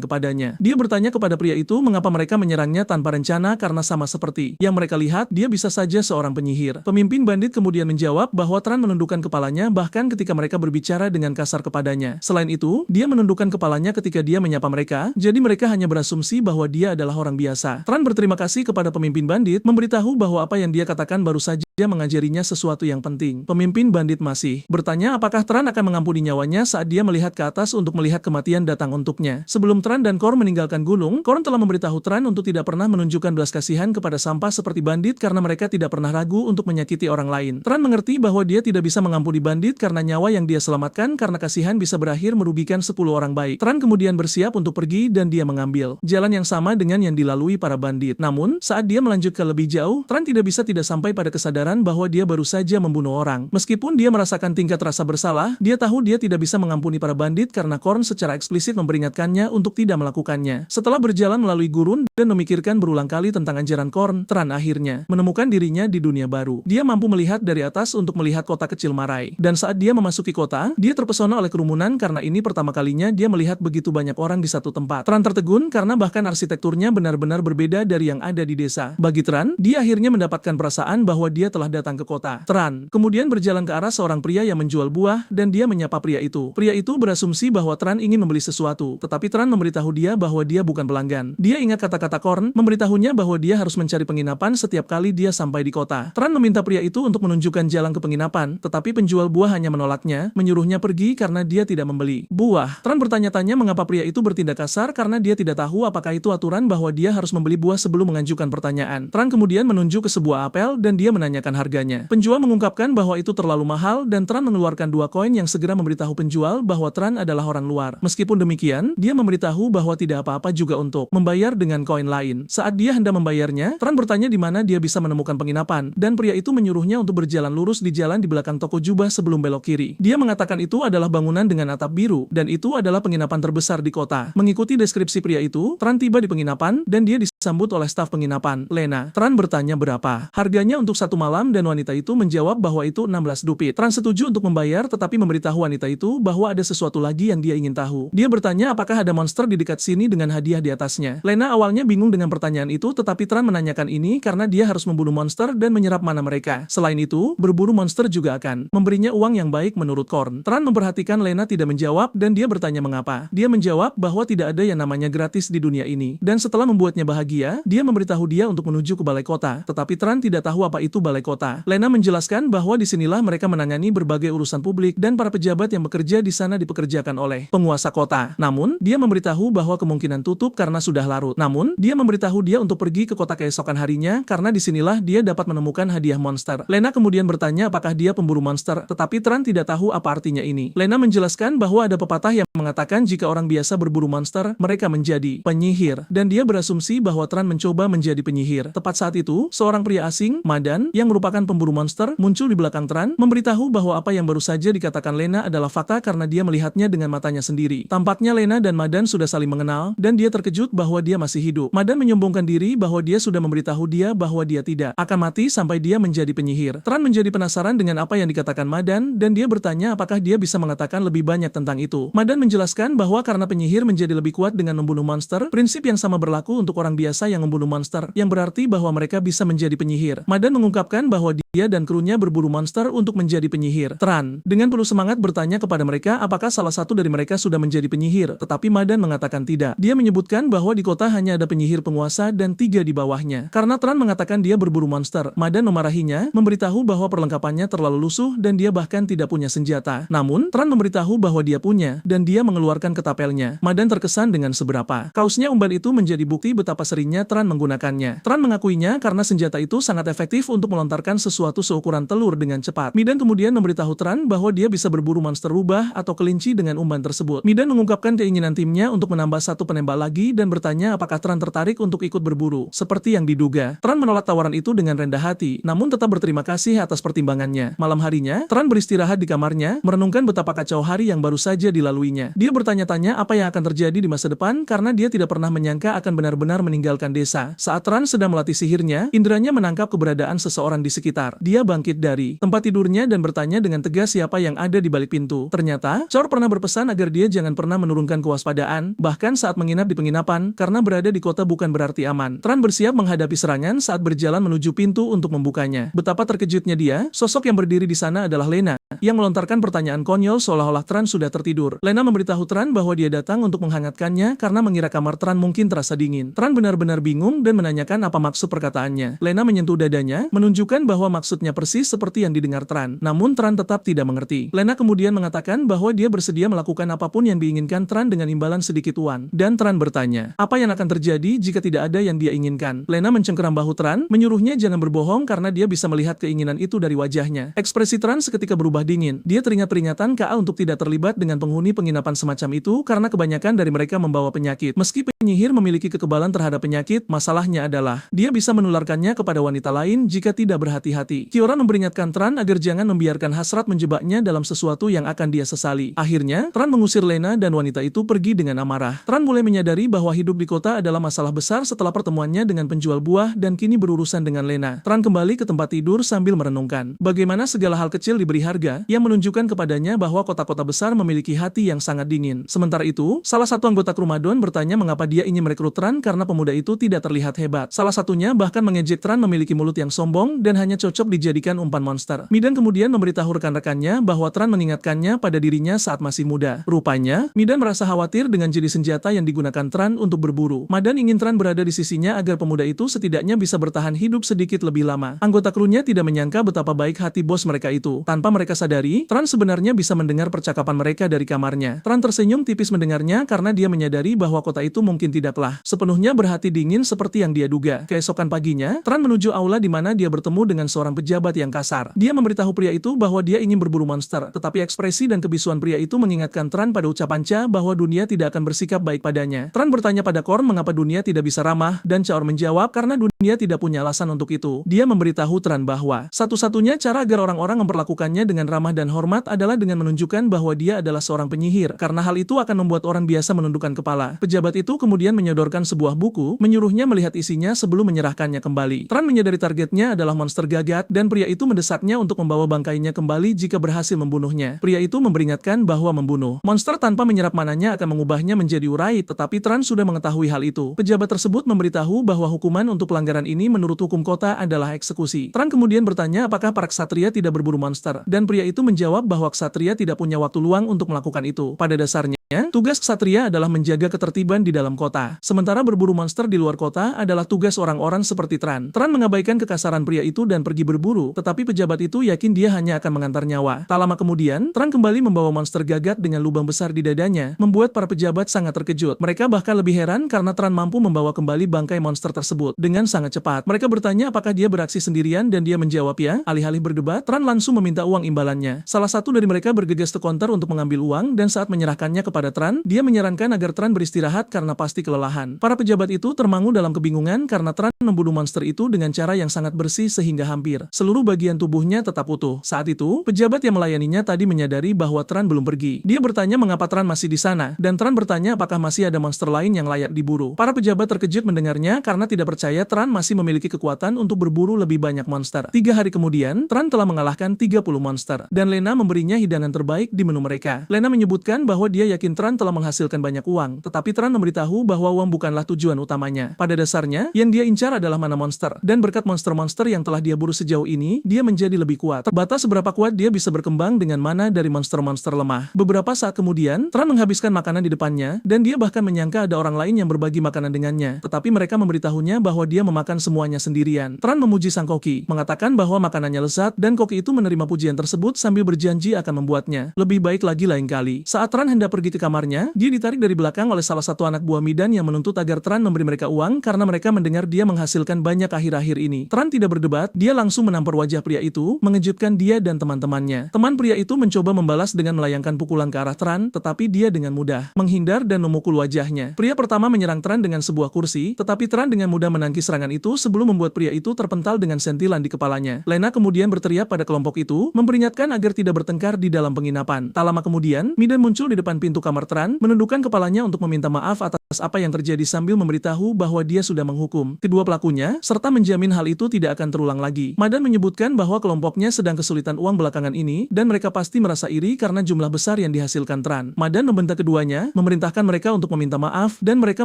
kepadanya. Dia bertanya kepada pria itu mengapa mereka menyerangnya tanpa rencana karena sama seperti yang mereka lihat, dia bisa saja seorang penyihir. Pemimpin bandit kemudian menjawab bahwa Tran menundukkan kepalanya bahkan ketika mereka berbicara dengan kasar kepadanya. Selain itu, dia menundukkan kepalanya ketika dia menyapa mereka, jadi mereka hanya berasumsi bahwa dia adalah orang biasa. Tran berterima kasih kepada pemimpin bandit, memberitahu bahwa apa yang dia katakan mengatakan baru saja mengajarinya sesuatu yang penting. Pemimpin bandit masih bertanya apakah Tran akan mengampuni nyawanya saat dia melihat ke atas untuk melihat kematian datang untuknya. Sebelum Tran dan Korn meninggalkan gunung, Korn telah memberitahu Tran untuk tidak pernah menunjukkan belas kasihan kepada sampah seperti bandit karena mereka tidak pernah ragu untuk menyakiti orang lain. Tran mengerti bahwa dia tidak bisa mengampuni bandit karena nyawa yang dia selamatkan karena kasihan bisa berakhir merugikan 10 orang baik. Tran kemudian bersiap untuk pergi dan dia mengambil jalan yang sama dengan yang dilalui para bandit. Namun, saat dia melanjutkan lebih jauh, Tran tidak sampai pada kesadaran bahwa dia baru saja membunuh orang. Meskipun dia merasakan tingkat rasa bersalah, dia tahu dia tidak bisa mengampuni para bandit karena Korn secara eksplisit memperingatkannya untuk tidak melakukannya. Setelah berjalan melalui gurun dan memikirkan berulang kali tentang ajaran Korn, Tran akhirnya menemukan dirinya di dunia baru. Dia mampu melihat dari atas untuk melihat kota kecil Marai. Dan saat dia memasuki kota, dia terpesona oleh kerumunan karena ini pertama kalinya dia melihat begitu banyak orang di satu tempat. Tran tertegun karena bahkan arsitekturnya benar-benar berbeda dari yang ada di desa. Bagi Tran, dia akhirnya mendapatkan perasaan bahwa dia telah datang ke kota. Tran kemudian berjalan ke arah seorang pria yang menjual buah dan dia menyapa pria itu. Pria itu berasumsi bahwa Tran ingin membeli sesuatu, tetapi Tran memberitahu dia bahwa dia bukan pelanggan. Dia ingat kata-kata Korn, memberitahunya bahwa dia harus mencari penginapan setiap kali dia sampai di kota. Tran meminta pria itu untuk menunjukkan jalan ke penginapan, tetapi penjual buah hanya menolaknya, menyuruhnya pergi karena dia tidak membeli buah. Tran bertanya-tanya mengapa pria itu bertindak kasar karena dia tidak tahu apakah itu aturan bahwa dia harus membeli buah sebelum mengajukan pertanyaan. Tran kemudian menunjuk ke sebuah apel dan dia menanyakan harganya. Penjual mengungkapkan bahwa itu terlalu mahal dan Tran mengeluarkan 2 koin yang segera memberitahu penjual bahwa Tran adalah orang luar. Meskipun demikian, dia memberitahu bahwa tidak apa-apa juga untuk membayar dengan koin lain. Saat dia hendak membayarnya, Tran bertanya di mana dia bisa menemukan penginapan dan pria itu menyuruhnya untuk berjalan lurus di jalan di belakang toko jubah sebelum belok kiri. Dia mengatakan itu adalah bangunan dengan atap biru dan itu adalah penginapan terbesar di kota. Mengikuti deskripsi pria itu, Tran tiba di penginapan dan dia disambut oleh staf penginapan, Lena. Tran bertanya berapa harganya untuk 1 malam dan wanita itu menjawab bahwa itu 16 dupit. Tran setuju untuk membayar tetapi memberitahu wanita itu bahwa ada sesuatu lagi yang dia ingin tahu. Dia bertanya apakah ada monster di dekat sini dengan hadiah di atasnya. Lena awalnya bingung dengan pertanyaan itu tetapi Tran menanyakan ini karena dia harus membunuh monster dan menyerap mana mereka. Selain itu, berburu monster juga akan memberinya uang yang baik menurut Korn. Tran memperhatikan Lena tidak menjawab dan dia bertanya mengapa. Dia menjawab bahwa tidak ada yang namanya gratis di dunia ini. Dan setelah membuatnya bahagia, dia memberitahu dia untuk menuju ke balai kota. Tetapi Tran tidak tahu apa itu balai kota. Lena menjelaskan bahwa disinilah mereka menangani berbagai urusan publik dan para pejabat yang bekerja di sana dipekerjakan oleh penguasa kota. Namun, dia memberitahu bahwa kemungkinan tutup karena sudah larut. Namun, dia memberitahu dia untuk pergi ke kota keesokan harinya karena disinilah dia dapat menemukan hadiah monster. Lena kemudian bertanya apakah dia pemburu monster, tetapi Tran tidak tahu apa artinya ini. Lena menjelaskan bahwa ada pepatah yang mengatakan jika orang biasa berburu monster, mereka menjadi penyihir. Dan dia berasumsi bahwa Tran mencoba menjadi penyihir. Tepat saat itu, seorang pria asing, Madan, yang merupakan pemburu monster, muncul di belakang Tran, memberitahu bahwa apa yang baru saja dikatakan Lena adalah fakta karena dia melihatnya dengan matanya sendiri. Tampaknya Lena dan Madan sudah saling mengenal, dan dia terkejut bahwa dia masih hidup. Madan menyombongkan diri bahwa dia sudah memberitahu dia bahwa dia tidak akan mati sampai dia menjadi penyihir. Tran menjadi penasaran dengan apa yang dikatakan Madan, dan dia bertanya apakah dia bisa mengatakan lebih banyak tentang itu. Madan menjelaskan bahwa karena penyihir menjadi lebih kuat dengan membunuh monster, prinsip yang sama berlaku untuk orang biasa yang membunuh monster, yang berarti bahwa mereka bisa menjadi penyihir. Madan mengungkapkan bahwa dia dan krunya berburu monster untuk menjadi penyihir. Tran, dengan penuh semangat bertanya kepada mereka apakah salah satu dari mereka sudah menjadi penyihir, tetapi Madan mengatakan tidak. Dia menyebutkan bahwa di kota hanya ada penyihir penguasa dan 3 di bawahnya. Karena Tran mengatakan dia berburu monster, Madan memarahinya, memberitahu bahwa perlengkapannya terlalu lusuh dan dia bahkan tidak punya senjata. Namun, Tran memberitahu bahwa dia punya, dan dia mengeluarkan ketapelnya. Madan terkesan dengan seberapa kaosnya umban itu menjadi bukti betapa seringnya Tran menggunakannya. Tran mengakuinya karena senjata itu sangat efektif untuk melontarkan sesuatu seukuran telur dengan cepat. Midan kemudian memberitahu Tran bahwa dia bisa berburu monster rubah atau kelinci dengan umban tersebut. Midan mengungkapkan keinginan timnya untuk menambah 1 penembak lagi dan bertanya apakah Tran tertarik untuk ikut berburu. Seperti yang diduga, Tran menolak tawaran itu dengan rendah hati, namun tetap berterima kasih atas pertimbangannya. Malam harinya, Tran beristirahat di kamarnya, merenungkan betapa kacau hari yang baru saja dilaluinya. Dia bertanya-tanya apa yang akan terjadi di masa depan karena dia tidak pernah menyangka akan benar-benar meninggalkan desa. Saat Tran sedang melatih sihirnya, inderanya menangkap keberadaan seseorang di sekitar. Dia bangkit dari tempat tidurnya dan bertanya dengan tegas siapa yang ada di balik pintu. Ternyata, Chor pernah berpesan agar dia jangan pernah menurunkan kewaspadaan, bahkan saat menginap di penginapan, karena berada di kota bukan berarti aman. Tran bersiap menghadapi serangan saat berjalan menuju pintu untuk membukanya. Betapa terkejutnya dia, sosok yang berdiri di sana adalah Lena. yang melontarkan pertanyaan konyol seolah-olah Tran sudah tertidur. Lena memberitahu Tran bahwa dia datang untuk menghangatkannya karena mengira kamar Tran mungkin terasa dingin. Tran benar-benar bingung dan menanyakan apa maksud perkataannya. Lena menyentuh dadanya, menunjukkan bahwa maksudnya persis seperti yang didengar Tran. Namun Tran tetap tidak mengerti. Lena kemudian mengatakan bahwa dia bersedia melakukan apapun yang diinginkan Tran dengan imbalan sedikit uang. Dan Tran bertanya, apa yang akan terjadi jika tidak ada yang dia inginkan? Lena mencengkeram bahu Tran, menyuruhnya jangan berbohong karena dia bisa melihat keinginan itu dari wajahnya. Ekspresi Tran seketika berubah dingin. Dia teringat peringatan KA untuk tidak terlibat dengan penghuni penginapan semacam itu karena kebanyakan dari mereka membawa penyakit. Meski penyihir memiliki kekebalan terhadap penyakit, masalahnya adalah dia bisa menularkannya kepada wanita lain jika tidak berhati-hati. Kyoran memperingatkan Tran agar jangan membiarkan hasrat menjebaknya dalam sesuatu yang akan dia sesali. Akhirnya, Tran mengusir Lena dan wanita itu pergi dengan amarah. Tran mulai menyadari bahwa hidup di kota adalah masalah besar setelah pertemuannya dengan penjual buah dan kini berurusan dengan Lena. Tran kembali ke tempat tidur sambil merenungkan bagaimana segala hal kecil diberi harga yang menunjukkan kepadanya bahwa kota-kota besar memiliki hati yang sangat dingin. Sementara itu, salah satu anggota Krumadon bertanya mengapa dia ingin merekrut Tran karena pemuda itu tidak terlihat hebat. Salah satunya bahkan mengejek Tran memiliki mulut yang sombong dan hanya cocok dijadikan umpan monster. Midan kemudian memberitahu rekan-rekannya bahwa Tran mengingatkannya pada dirinya saat masih muda. Rupanya, Midan merasa khawatir dengan jenis senjata yang digunakan Tran untuk berburu. Madan ingin Tran berada di sisinya agar pemuda itu setidaknya bisa bertahan hidup sedikit lebih lama. Anggota krunya tidak menyangka betapa baik hati bos mereka itu. Tanpa mereka sadari, Tran sebenarnya bisa mendengar percakapan mereka dari kamarnya. Tran tersenyum tipis mendengarnya karena dia menyadari bahwa kota itu mungkin tidaklah sepenuhnya berhati dingin seperti yang dia duga. Keesokan paginya, Tran menuju aula di mana dia bertemu dengan seorang pejabat yang kasar. Dia memberitahu pria itu bahwa dia ingin berburu monster, tetapi ekspresi dan kebisuan pria itu mengingatkan Tran pada ucapan Cha bahwa dunia tidak akan bersikap baik padanya. Tran bertanya pada Korn mengapa dunia tidak bisa ramah, dan Chaor menjawab karena dunia tidak punya alasan untuk itu. Dia memberitahu Tran bahwa satu-satunya cara agar orang-orang memperlakukannya dengan ramah dan hormat adalah dengan menunjukkan bahwa dia adalah seorang penyihir, karena hal itu akan membuat orang biasa menundukkan kepala. Pejabat itu kemudian menyodorkan sebuah buku, menyuruhnya melihat isinya sebelum menyerahkannya kembali. Tran menyadari targetnya adalah monster gagat, dan pria itu mendesaknya untuk membawa bangkainya kembali jika berhasil membunuhnya. Pria itu memperingatkan bahwa membunuh monster tanpa menyerap mananya akan mengubahnya menjadi urai, tetapi Tran sudah mengetahui hal itu. Pejabat tersebut memberitahu bahwa hukuman untuk pelanggaran ini menurut hukum kota adalah eksekusi. Tran kemudian bertanya apakah para ksatria tidak berburu monster, dan pria itu menjawab bahwa ksatria tidak punya waktu luang untuk melakukan itu. Pada dasarnya, tugas ksatria adalah menjaga ketertiban di dalam kota, sementara berburu monster di luar kota adalah tugas orang-orang seperti Tran. Tran mengabaikan kekasaran pria itu dan pergi berburu, tetapi pejabat itu yakin dia hanya akan mengantar nyawa. Tak lama kemudian, Tran kembali membawa monster gagat dengan lubang besar di dadanya, membuat para pejabat sangat terkejut. Mereka bahkan lebih heran karena Tran mampu membawa kembali bangkai monster tersebut dengan sangat cepat. Mereka bertanya apakah dia beraksi sendirian dan dia menjawab ya. Alih-alih berdebat, Tran langsung meminta uang imbalannya. Salah satu dari mereka bergegas ke konter untuk mengambil uang dan saat menyerahkannya kepada Tran, dia menyarankan agar Tran beristirahat karena pasti kelelahan. Para pejabat itu termangu dalam kebingungan karena Tran membunuh monster itu dengan cara yang sangat bersih sehingga hampir seluruh bagian tubuhnya tetap utuh. Saat itu, pejabat yang melayaninya tadi menyadari bahwa Tran belum pergi. Dia bertanya mengapa Tran masih di sana, dan Tran bertanya apakah masih ada monster lain yang layak diburu. Para pejabat terkejut mendengarnya karena tidak percaya Tran masih memiliki kekuatan untuk berburu lebih banyak monster. 3 hari kemudian, Tran telah mengalahkan 30 monster, dan Lena memberinya hidangan terbaik di menu mereka. Lena menyebutkan bahwa dia yakin Tran telah menghasilkan banyak uang, tetapi Tran memberitahu bahwa uang bukanlah tujuan utamanya. Pada dasarnya, yang dia incar adalah mana monster, dan berkat monster-monster yang telah dia buru sejauh ini, dia menjadi lebih kuat. Terbatas seberapa kuat dia bisa berkembang dengan mana dari monster-monster lemah. Beberapa saat kemudian, Tran menghabiskan makanan di depannya, dan dia bahkan menyangka ada orang lain yang berbagi makanan dengannya, tetapi mereka memberitahunya bahwa dia memakan semuanya sendirian. Tran memuji sang koki, mengatakan bahwa makanannya lezat, dan koki itu menerima pujian tersebut sambil berjanji akan membuatnya lebih baik lagi lain kali. Saat Tran hendak pergi ke kamarnya, dia ditarik dari belakang oleh salah satu anak buah Midan yang menuntut agar Tran memberi mereka uang karena mereka mendengar dia menghasilkan banyak akhir-akhir ini. Tran tidak berdebat, dia langsung menampar wajah pria itu, mengejutkan dia dan teman-temannya. Teman pria itu mencoba membalas dengan melayangkan pukulan ke arah Tran, tetapi dia dengan mudah menghindar dan memukul wajahnya. Pria pertama menyerang Tran dengan sebuah kursi, tetapi Tran dengan mudah menangkis serangan itu sebelum membuat pria itu terpental dengan sentilan di kepalanya. Lena kemudian berteriak pada kelompok itu, memperingatkan agar tidak bertengkar di dalam penginapan. Tak lama kemudian, Midan muncul di depan pintu kamar Tran, menundukkan kepalanya untuk meminta maaf atas apa yang terjadi sambil memberitahu bahwa dia sudah menghukum kedua pelakunya, serta menjamin hal itu tidak akan terulang lagi. Madan menyebutkan bahwa kelompoknya sedang kesulitan uang belakangan ini, dan mereka pasti merasa iri karena jumlah besar yang dihasilkan Tran. Madan membentak keduanya, memerintahkan mereka untuk meminta maaf, dan mereka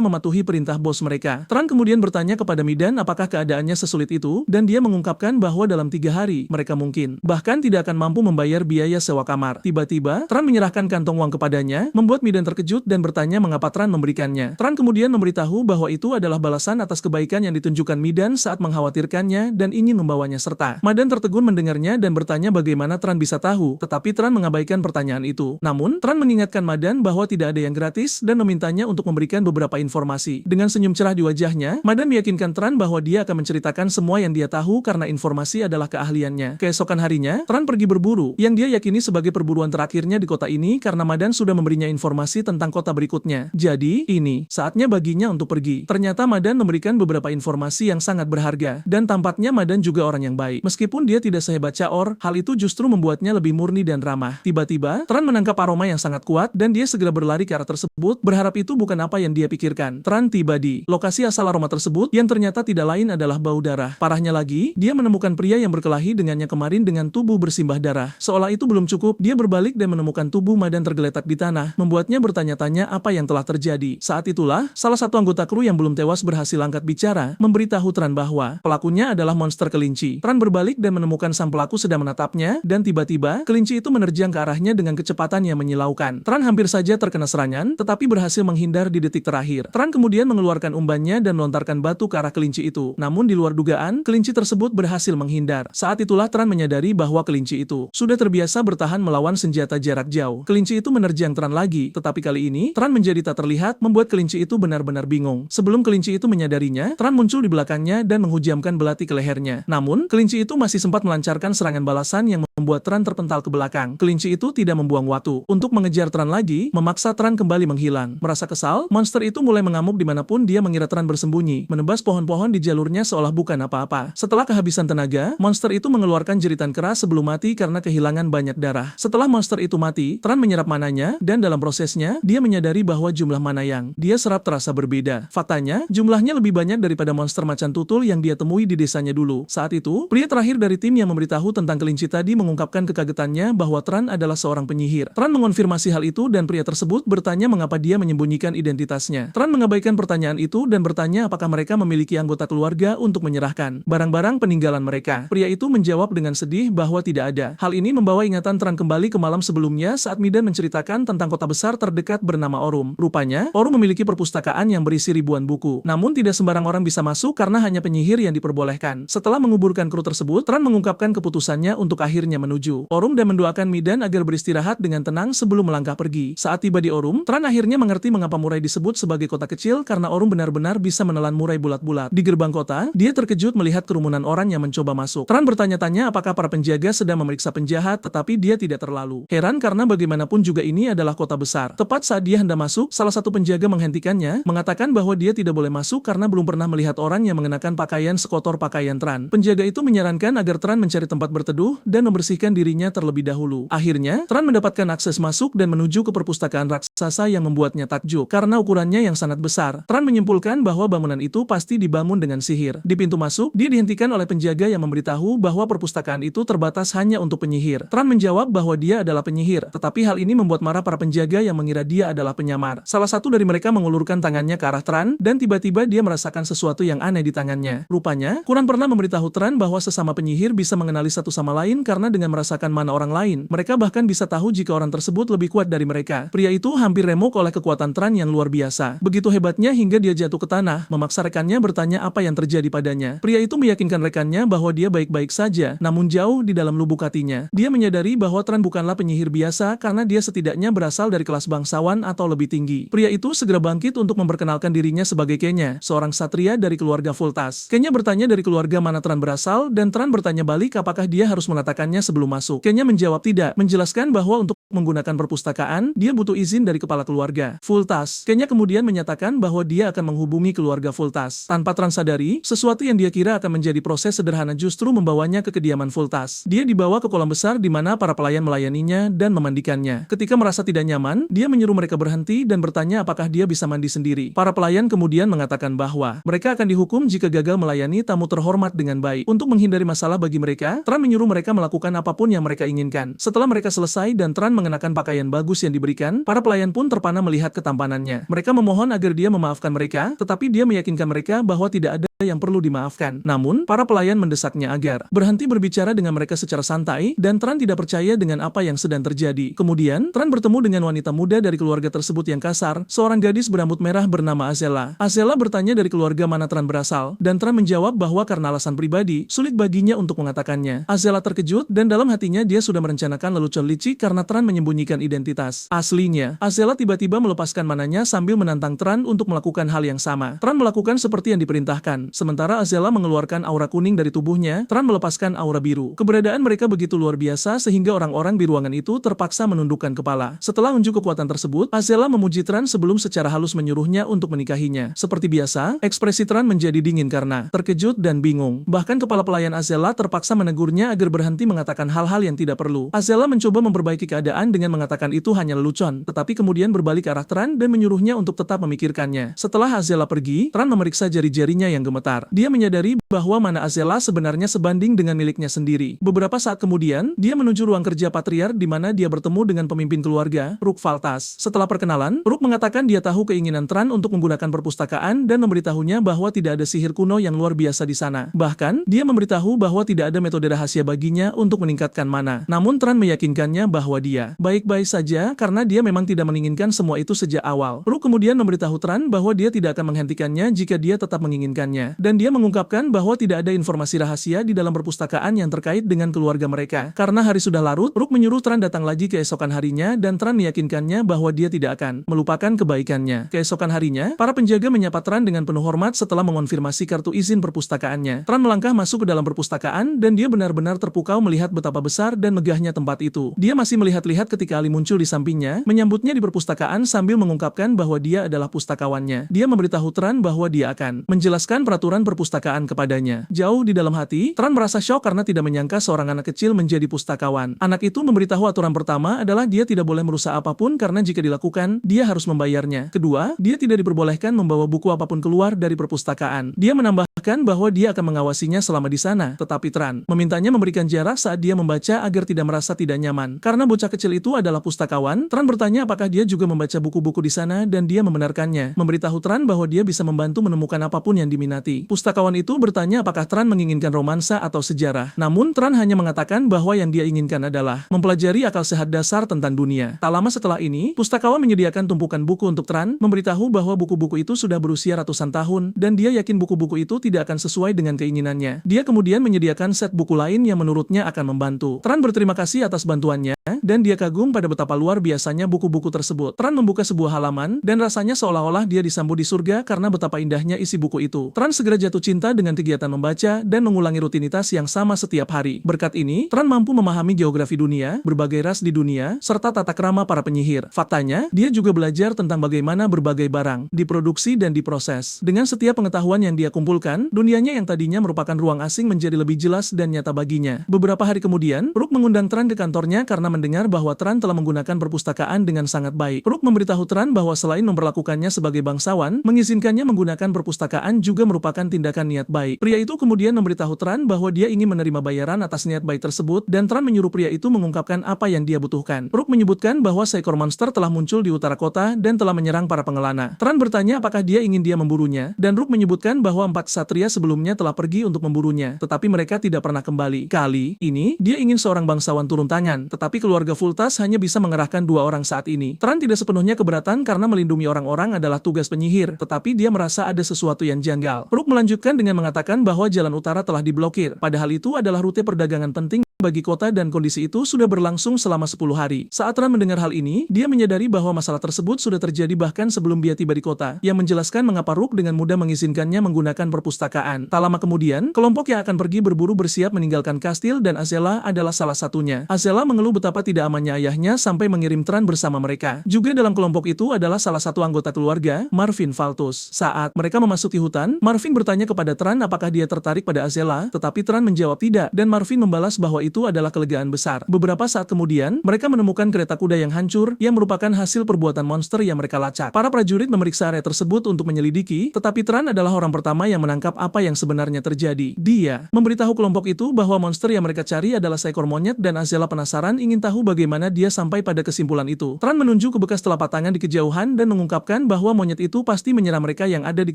mematuhi perintah bos mereka. Tran kemudian bertanya kepada Midan apakah keadaannya sesulit itu, dan dia mengungkapkan bahwa dalam 3 hari, mereka mungkin bahkan tidak akan mampu membayar biaya sewa kamar. Tiba-tiba, Tran menyerahkan kantong uang kepadanya, membuat Midan terkejut dan bertanya mengapa Tran memberikannya. Tran kemudian memberitahu bahwa itu adalah balasan atas kebaikan yang ditunjukkan Midan saat mengkhawatirkannya dan ingin membawanya serta. Madan tertegun mendengarnya dan bertanya bagaimana Tran bisa tahu, tetapi Tran mengabaikan pertanyaan itu. Namun, Tran mengingatkan Madan bahwa tidak ada yang gratis dan memintanya untuk memberikan beberapa informasi. Dengan senyum cerah di wajahnya, Madan meyakinkan Tran bahwa dia akan menceritakan semua yang dia tahu karena informasi adalah keahliannya. Keesokan harinya, Tran pergi berburu, yang dia yakini sebagai perburuan terakhirnya di kota ini karena Madan sudah memberinya informasi tentang kota berikutnya. Jadi, ini saatnya baginya untuk pergi. Ternyata Madan memberikan beberapa informasi yang sangat berharga, dan tampaknya Madan juga orang yang baik. Meskipun dia tidak sehebat Chaor, hal itu justru membuatnya lebih murni dan ramah. Tiba-tiba, Tran menangkap aroma yang sangat kuat, dan dia segera berlari ke arah tersebut, berharap itu bukan apa yang dia pikirkan. Tran tiba di lokasi asal aroma tersebut, yang ternyata tidak lain adalah bau darah. Parahnya lagi, dia menemukan pria yang berkelahi dengannya kemarin dengan tubuh bersimbah darah. Seolah itu belum cukup, dia berbalik dan menemukan tubuh Madan tergeletak di tanah, membuatnya bertanya-tanya apa yang telah terjadi. Saat itulah, salah satu anggota kru yang belum tewas berhasil angkat bicara, memberitahu Tran bahwa pelakunya adalah monster kelinci. Tran berbalik dan menemukan sang pelaku sedang menatapnya, dan tiba-tiba, kelinci itu menerjang ke arahnya dengan kecepatan yang menyilaukan. Tran hampir saja terkena serangan, tetapi berhasil menghindar di detik terakhir. Tran kemudian mengeluarkan umbannya dan melontarkan batu ke arah kelinci itu. Namun di luar dugaan, kelinci tersebut berhasil menghindar. Saat itulah Tran menyadari bahwa kelinci itu sudah terbiasa bertahan melawan senjata jarak jauh. Kelinci itu menerjang Tran lagi, tetapi kali ini, Tran menjadi tak terlihat, membuat kelinci itu benar-benar bingung. Sebelum kelinci itu menyadarinya, Tran muncul di belakangnya dan menghujamkan belati ke lehernya. Namun, kelinci itu masih sempat melancarkan serangan balasan yang membuat Tran terpental ke belakang. Kelinci itu tidak membuang waktu untuk mengejar Tran lagi, memaksa Tran kembali menghilang. Merasa kesal, monster itu mulai mengamuk dimanapun dia mengira Tran bersembunyi, menebas pohon-pohon di jalurnya seolah bukan apa-apa. Setelah kehabisan tenaga, monster itu mengeluarkan jeritan keras sebelum mati karena kehilangan banyak darah. Setelah monster itu mati, Tran menyerap mananya, dan dalam prosesnya, dia menyadari bahwa jumlah mana yang dia serap terasa berbeda. Faktanya, jumlahnya lebih banyak daripada monster macan tutul yang dia temui di desanya dulu. Saat itu, pria terakhir dari tim yang memberitahu tentang kelinci tadi mengungkapkan kekagetannya bahwa Tran adalah seorang penyihir. Tran mengonfirmasi hal itu dan pria tersebut bertanya mengapa dia menyembunyikan identitasnya. Tran mengabaikan pertanyaan itu dan bertanya apakah mereka memiliki anggota keluarga untuk menyerahkan barang-barang peninggalan mereka. Pria itu menjawab dengan sedih bahwa tidak ada. Hal ini membawa ingatan Tran kembali ke malam sebelumnya saat Midan menceritakan tentang kota besar terdekat bernama Orum. Rupanya, Orum memiliki perpustakaan yang berisi ribuan buku. Namun tidak sembarang orang bisa masuk karena hanya penyihir yang diperbolehkan. Setelah menguburkan kru tersebut, Tran mengungkapkan keputusannya untuk akhirnya menuju Orum dan mendoakan Midan agar beristirahat dengan tenang sebelum melangkah pergi. Saat tiba di Orum, Tran akhirnya mengerti mengapa Murai disebut sebagai kota kecil karena Orum benar-benar bisa menelan Murai bulat-bulat. Di gerbang kota, dia terkejut melihat kerumunan orang yang mencoba masuk. Tran bertanya-tanya apakah para penjaga sedang memeriksa penjahat, tetapi dia tidak terlalu heran karena bagaimanapun juga ini adalah kota besar. Tepat saat dia hendak masuk, salah satu penjaga menghentikannya, mengatakan bahwa dia tidak boleh masuk karena belum pernah melihat orang yang mengenakan pakaian sekotor pakaian Tran. Penjaga itu menyarankan agar Tran mencari tempat berteduh dan membersihkan dirinya terlebih dahulu. Akhirnya, Tran mendapatkan akses masuk dan menuju ke perpustakaan raksasa yang membuatnya takjub karena ukurannya yang sangat besar. Tran menyimpulkan bahwa bangunan itu pasti dibangun dengan sihir. Di pintu masuk, dia dihentikan oleh penjaga yang memberitahu bahwa perpustakaan itu terbatas hanya untuk penyihir. Tran menjawab bahwa dia adalah penyihir, tetapi hal ini membuat marah para penjaga yang mengira dia adalah penyamar. Salah satu dari mereka mengulurkan tangannya ke arah Tran, dan tiba-tiba dia merasakan sesuatu yang aneh di tangannya. Rupanya, Quran pernah memberitahu Tran bahwa sesama penyihir bisa mengenali satu sama lain karena dengan merasakan mana orang lain, mereka bahkan bisa tahu jika orang tersebut lebih kuat dari mereka. Pria itu hampir remuk oleh kekuatan Tran yang luar biasa. Begitu hebatnya hingga dia jatuh ke tanah, memaksa rekannya bertanya apa yang terjadi padanya. Pria itu meyakinkan rekannya bahwa dia baik-baik saja, namun jauh di dalam lubuk hatinya, dia menyadari bahwa Tran bukanlah penyihir biasa karena dia setidaknya berasal dari kelas bangsawan atau lebih tinggi. Pria itu segera bangkit untuk memperkenalkan dirinya sebagai Kenya, seorang satria dari keluarga Voltas. Kenya bertanya dari keluarga mana Tran berasal, dan Tran bertanya balik apakah dia harus mengatakannya sebelum masuk. Kenya menjawab tidak, menjelaskan bahwa untuk menggunakan perpustakaan, dia butuh izin dari kepala keluarga Voltas. Kenya kemudian menyatakan bahwa dia akan menghubungi keluarga Voltas. Tanpa Tran sadari, sesuatu yang dia kira akan menjadi proses sederhana justru membawanya ke kediaman Voltas. Dia dibawa ke kolam besar di mana para pelayan melayaninya dan memandikannya. Ketika merasa tidak nyaman, nyaman, dia menyuruh mereka berhenti dan bertanya apakah dia bisa mandi sendiri. Para pelayan kemudian mengatakan bahwa mereka akan dihukum jika gagal melayani tamu terhormat dengan baik. Untuk menghindari masalah bagi mereka, Tran menyuruh mereka melakukan apapun yang mereka inginkan. Setelah mereka selesai dan Tran mengenakan pakaian bagus yang diberikan, para pelayan pun terpana melihat ketampanannya. Mereka memohon agar dia memaafkan mereka, tetapi dia meyakinkan mereka bahwa tidak ada yang perlu dimaafkan. Namun, para pelayan mendesaknya agar berhenti berbicara dengan mereka secara santai, dan Tran tidak percaya dengan apa yang sedang terjadi. Kemudian, Tran bertemu dengan wanita muda dari keluarga tersebut yang kasar, seorang gadis berambut merah bernama Azela. Azela bertanya dari keluarga mana Tran berasal, dan Tran menjawab bahwa karena alasan pribadi, sulit baginya untuk mengatakannya. Azela terkejut, dan dalam hatinya dia sudah merencanakan lelucon licik karena Tran menyembunyikan identitas aslinya. Azela tiba-tiba melepaskan mananya sambil menantang Tran untuk melakukan hal yang sama. Tran melakukan seperti yang diperintahkan. Sementara Azela mengeluarkan aura kuning dari tubuhnya, Tran melepaskan aura biru. Keberadaan mereka begitu luar biasa sehingga orang-orang di ruangan itu terpaksa menundukkan kepala. Setelah unjuk kekuatan tersebut, Azela memuji Tran sebelum secara halus menyuruhnya untuk menikahinya. Seperti biasa, ekspresi Tran menjadi dingin karena terkejut dan bingung. Bahkan kepala pelayan Azela terpaksa menegurnya agar berhenti mengatakan hal-hal yang tidak perlu. Azela mencoba memperbaiki keadaan dengan mengatakan itu hanya lelucon, tetapi kemudian berbalik ke arah Tran dan menyuruhnya untuk tetap memikirkannya. Setelah Azela pergi, Tran memeriksa jari-jarinya yang gemetar. Dia menyadari bahwa mana Azela sebenarnya sebanding dengan miliknya sendiri. Beberapa saat kemudian, dia menuju ruang kerja Patriar di mana dia bertemu dengan pemimpin keluarga, Rook Valtas. Setelah perkenalan, Rook mengatakan dia tahu keinginan Tran untuk menggunakan perpustakaan dan memberitahunya bahwa tidak ada sihir kuno yang luar biasa di sana. Bahkan, dia memberitahu bahwa tidak ada metode rahasia baginya untuk meningkatkan mana. Namun Tran meyakinkannya bahwa dia baik-baik saja karena dia memang tidak menginginkan semua itu sejak awal. Rook kemudian memberitahu Tran bahwa dia tidak akan menghentikannya jika dia tetap menginginkannya. Dan dia mengungkapkan bahwa tidak ada informasi rahasia di dalam perpustakaan yang terkait dengan keluarga mereka. Karena hari sudah larut, Rook menyuruh Tran datang lagi keesokan harinya dan Tran meyakinkannya bahwa dia tidak akan melupakan kebaikannya. Keesokan harinya, para penjaga menyapa Tran dengan penuh hormat setelah mengonfirmasi kartu izin perpustakaannya. Tran melangkah masuk ke dalam perpustakaan dan dia benar-benar terpukau melihat betapa besar dan megahnya tempat itu. Dia masih melihat-lihat ketika Ali muncul di sampingnya, menyambutnya di perpustakaan sambil mengungkapkan bahwa dia adalah pustakawannya. Dia memberitahu Tran bahwa dia akan menjelaskan peraturan perpustakaan kepadanya. Jauh di dalam hati, Tran merasa syok karena tidak menyangka seorang anak kecil menjadi pustakawan. Anak itu memberitahu aturan pertama adalah dia tidak boleh merusak apapun karena jika dilakukan, dia harus membayarnya. Kedua, dia tidak diperbolehkan membawa buku apapun keluar dari perpustakaan. Dia menambahkan bahwa dia akan mengawasinya selama di sana, tetapi Tran memintanya memberikan jarak saat dia membaca agar tidak merasa tidak nyaman. Karena bocah kecil itu adalah pustakawan, Tran bertanya apakah dia juga membaca buku-buku di sana dan dia membenarkannya, memberitahu Tran bahwa dia bisa membantu menemukan apapun yang diminati. Pustakawan itu bertanya apakah Tran menginginkan romansa atau sejarah. Namun Tran hanya mengatakan bahwa yang dia inginkan adalah mempelajari akal sehat dasar tentang dunia. Tak lama setelah ini, pustakawan menyediakan tumpukan buku untuk Tran, memberitahu bahwa buku-buku itu sudah berusia ratusan tahun dan dia yakin buku-buku itu tidak akan sesuai dengan keinginannya. Dia kemudian menyediakan set buku lain yang menurutnya akan membantu. Tran berterima kasih atas bantuannya dan dia kagum pada betapa luar biasanya buku-buku tersebut. Tran membuka sebuah halaman dan rasanya seolah-olah dia disambut di surga karena betapa indahnya isi buku itu. Tran segera jatuh cinta dengan kegiatan membaca dan mengulangi rutinitas yang sama setiap hari. Berkat ini, Tran mampu memahami geografi dunia, berbagai ras di dunia, serta tata krama para penyihir. Faktanya, dia juga belajar tentang bagaimana berbagai barang diproduksi dan diproses. Dengan setiap pengetahuan yang dia kumpulkan, dunianya yang tadinya merupakan ruang asing menjadi lebih jelas dan nyata baginya. Beberapa hari kemudian, Rook mengundang Tran ke kantornya karena mendengar bahwa Tran telah menggunakan perpustakaan dengan sangat baik. Rook memberitahu Tran bahwa selain memperlakukannya sebagai bangsawan, mengizinkannya menggunakan perpustakaan juga merupakan tindakan niat baik. Pria itu kemudian memberitahu Tran bahwa dia ingin menerima bayaran atas niat baik tersebut dan Tran menyuruh pria itu mengungkapkan apa yang dia butuhkan. Rook menyebutkan bahwa seekor monster telah muncul di utara kota dan telah menyerang para pengelana. Tran bertanya apakah dia ingin dia memburunya dan Rook menyebutkan bahwa 4 ksatria sebelumnya telah pergi untuk memburunya, tetapi mereka tidak pernah kembali. Kali ini, dia ingin seorang bangsawan turun tangan, tetapi keluarga Vultas hanya bisa mengerahkan 2 orang saat ini. Tran tidak sepenuhnya keberatan karena melindungi orang-orang adalah tugas penyihir, tetapi dia merasa ada sesuatu yang janggal. Rook melanjutkan dengan mengatakan bahwa jalan utara telah diblokir, padahal itu adalah rute perdagangan penting bagi kota dan kondisi itu sudah berlangsung selama 10 hari. Saat Tran mendengar hal ini, dia menyadari bahwa masalah tersebut sudah terjadi bahkan sebelum dia tiba di kota, yang menjelaskan mengapa Rook dengan mudah mengizinkannya menggunakan perpustakaan. Tak lama kemudian, kelompok yang akan pergi berburu bersiap meninggalkan kastil dan Azela adalah salah satunya. Azela mengeluh betapa tidak amannya ayahnya sampai mengirim Tran bersama mereka. Juga dalam kelompok itu adalah salah satu anggota keluarga, Marvin Valtus. Saat mereka memasuki hutan, Marvin bertanya kepada Tran apakah dia tertarik pada Azela, tetapi Tran menjawab tidak, dan Marvin membalas bahwa itu adalah kelegaan besar. Beberapa saat kemudian, mereka menemukan kereta kuda yang hancur, yang merupakan hasil perbuatan monster yang mereka lacak. Para prajurit memeriksa area tersebut untuk menyelidiki, tetapi Tran adalah orang pertama yang menangkap apa yang sebenarnya terjadi. Dia memberitahu kelompok itu bahwa monster yang mereka cari adalah seekor monyet dan Azela penasaran ingin tahu bagaimana dia sampai pada kesimpulan itu. Tran menunjuk ke bekas telapak tangan di kejauhan dan mengungkapkan bahwa monyet itu pasti menyerang mereka yang ada di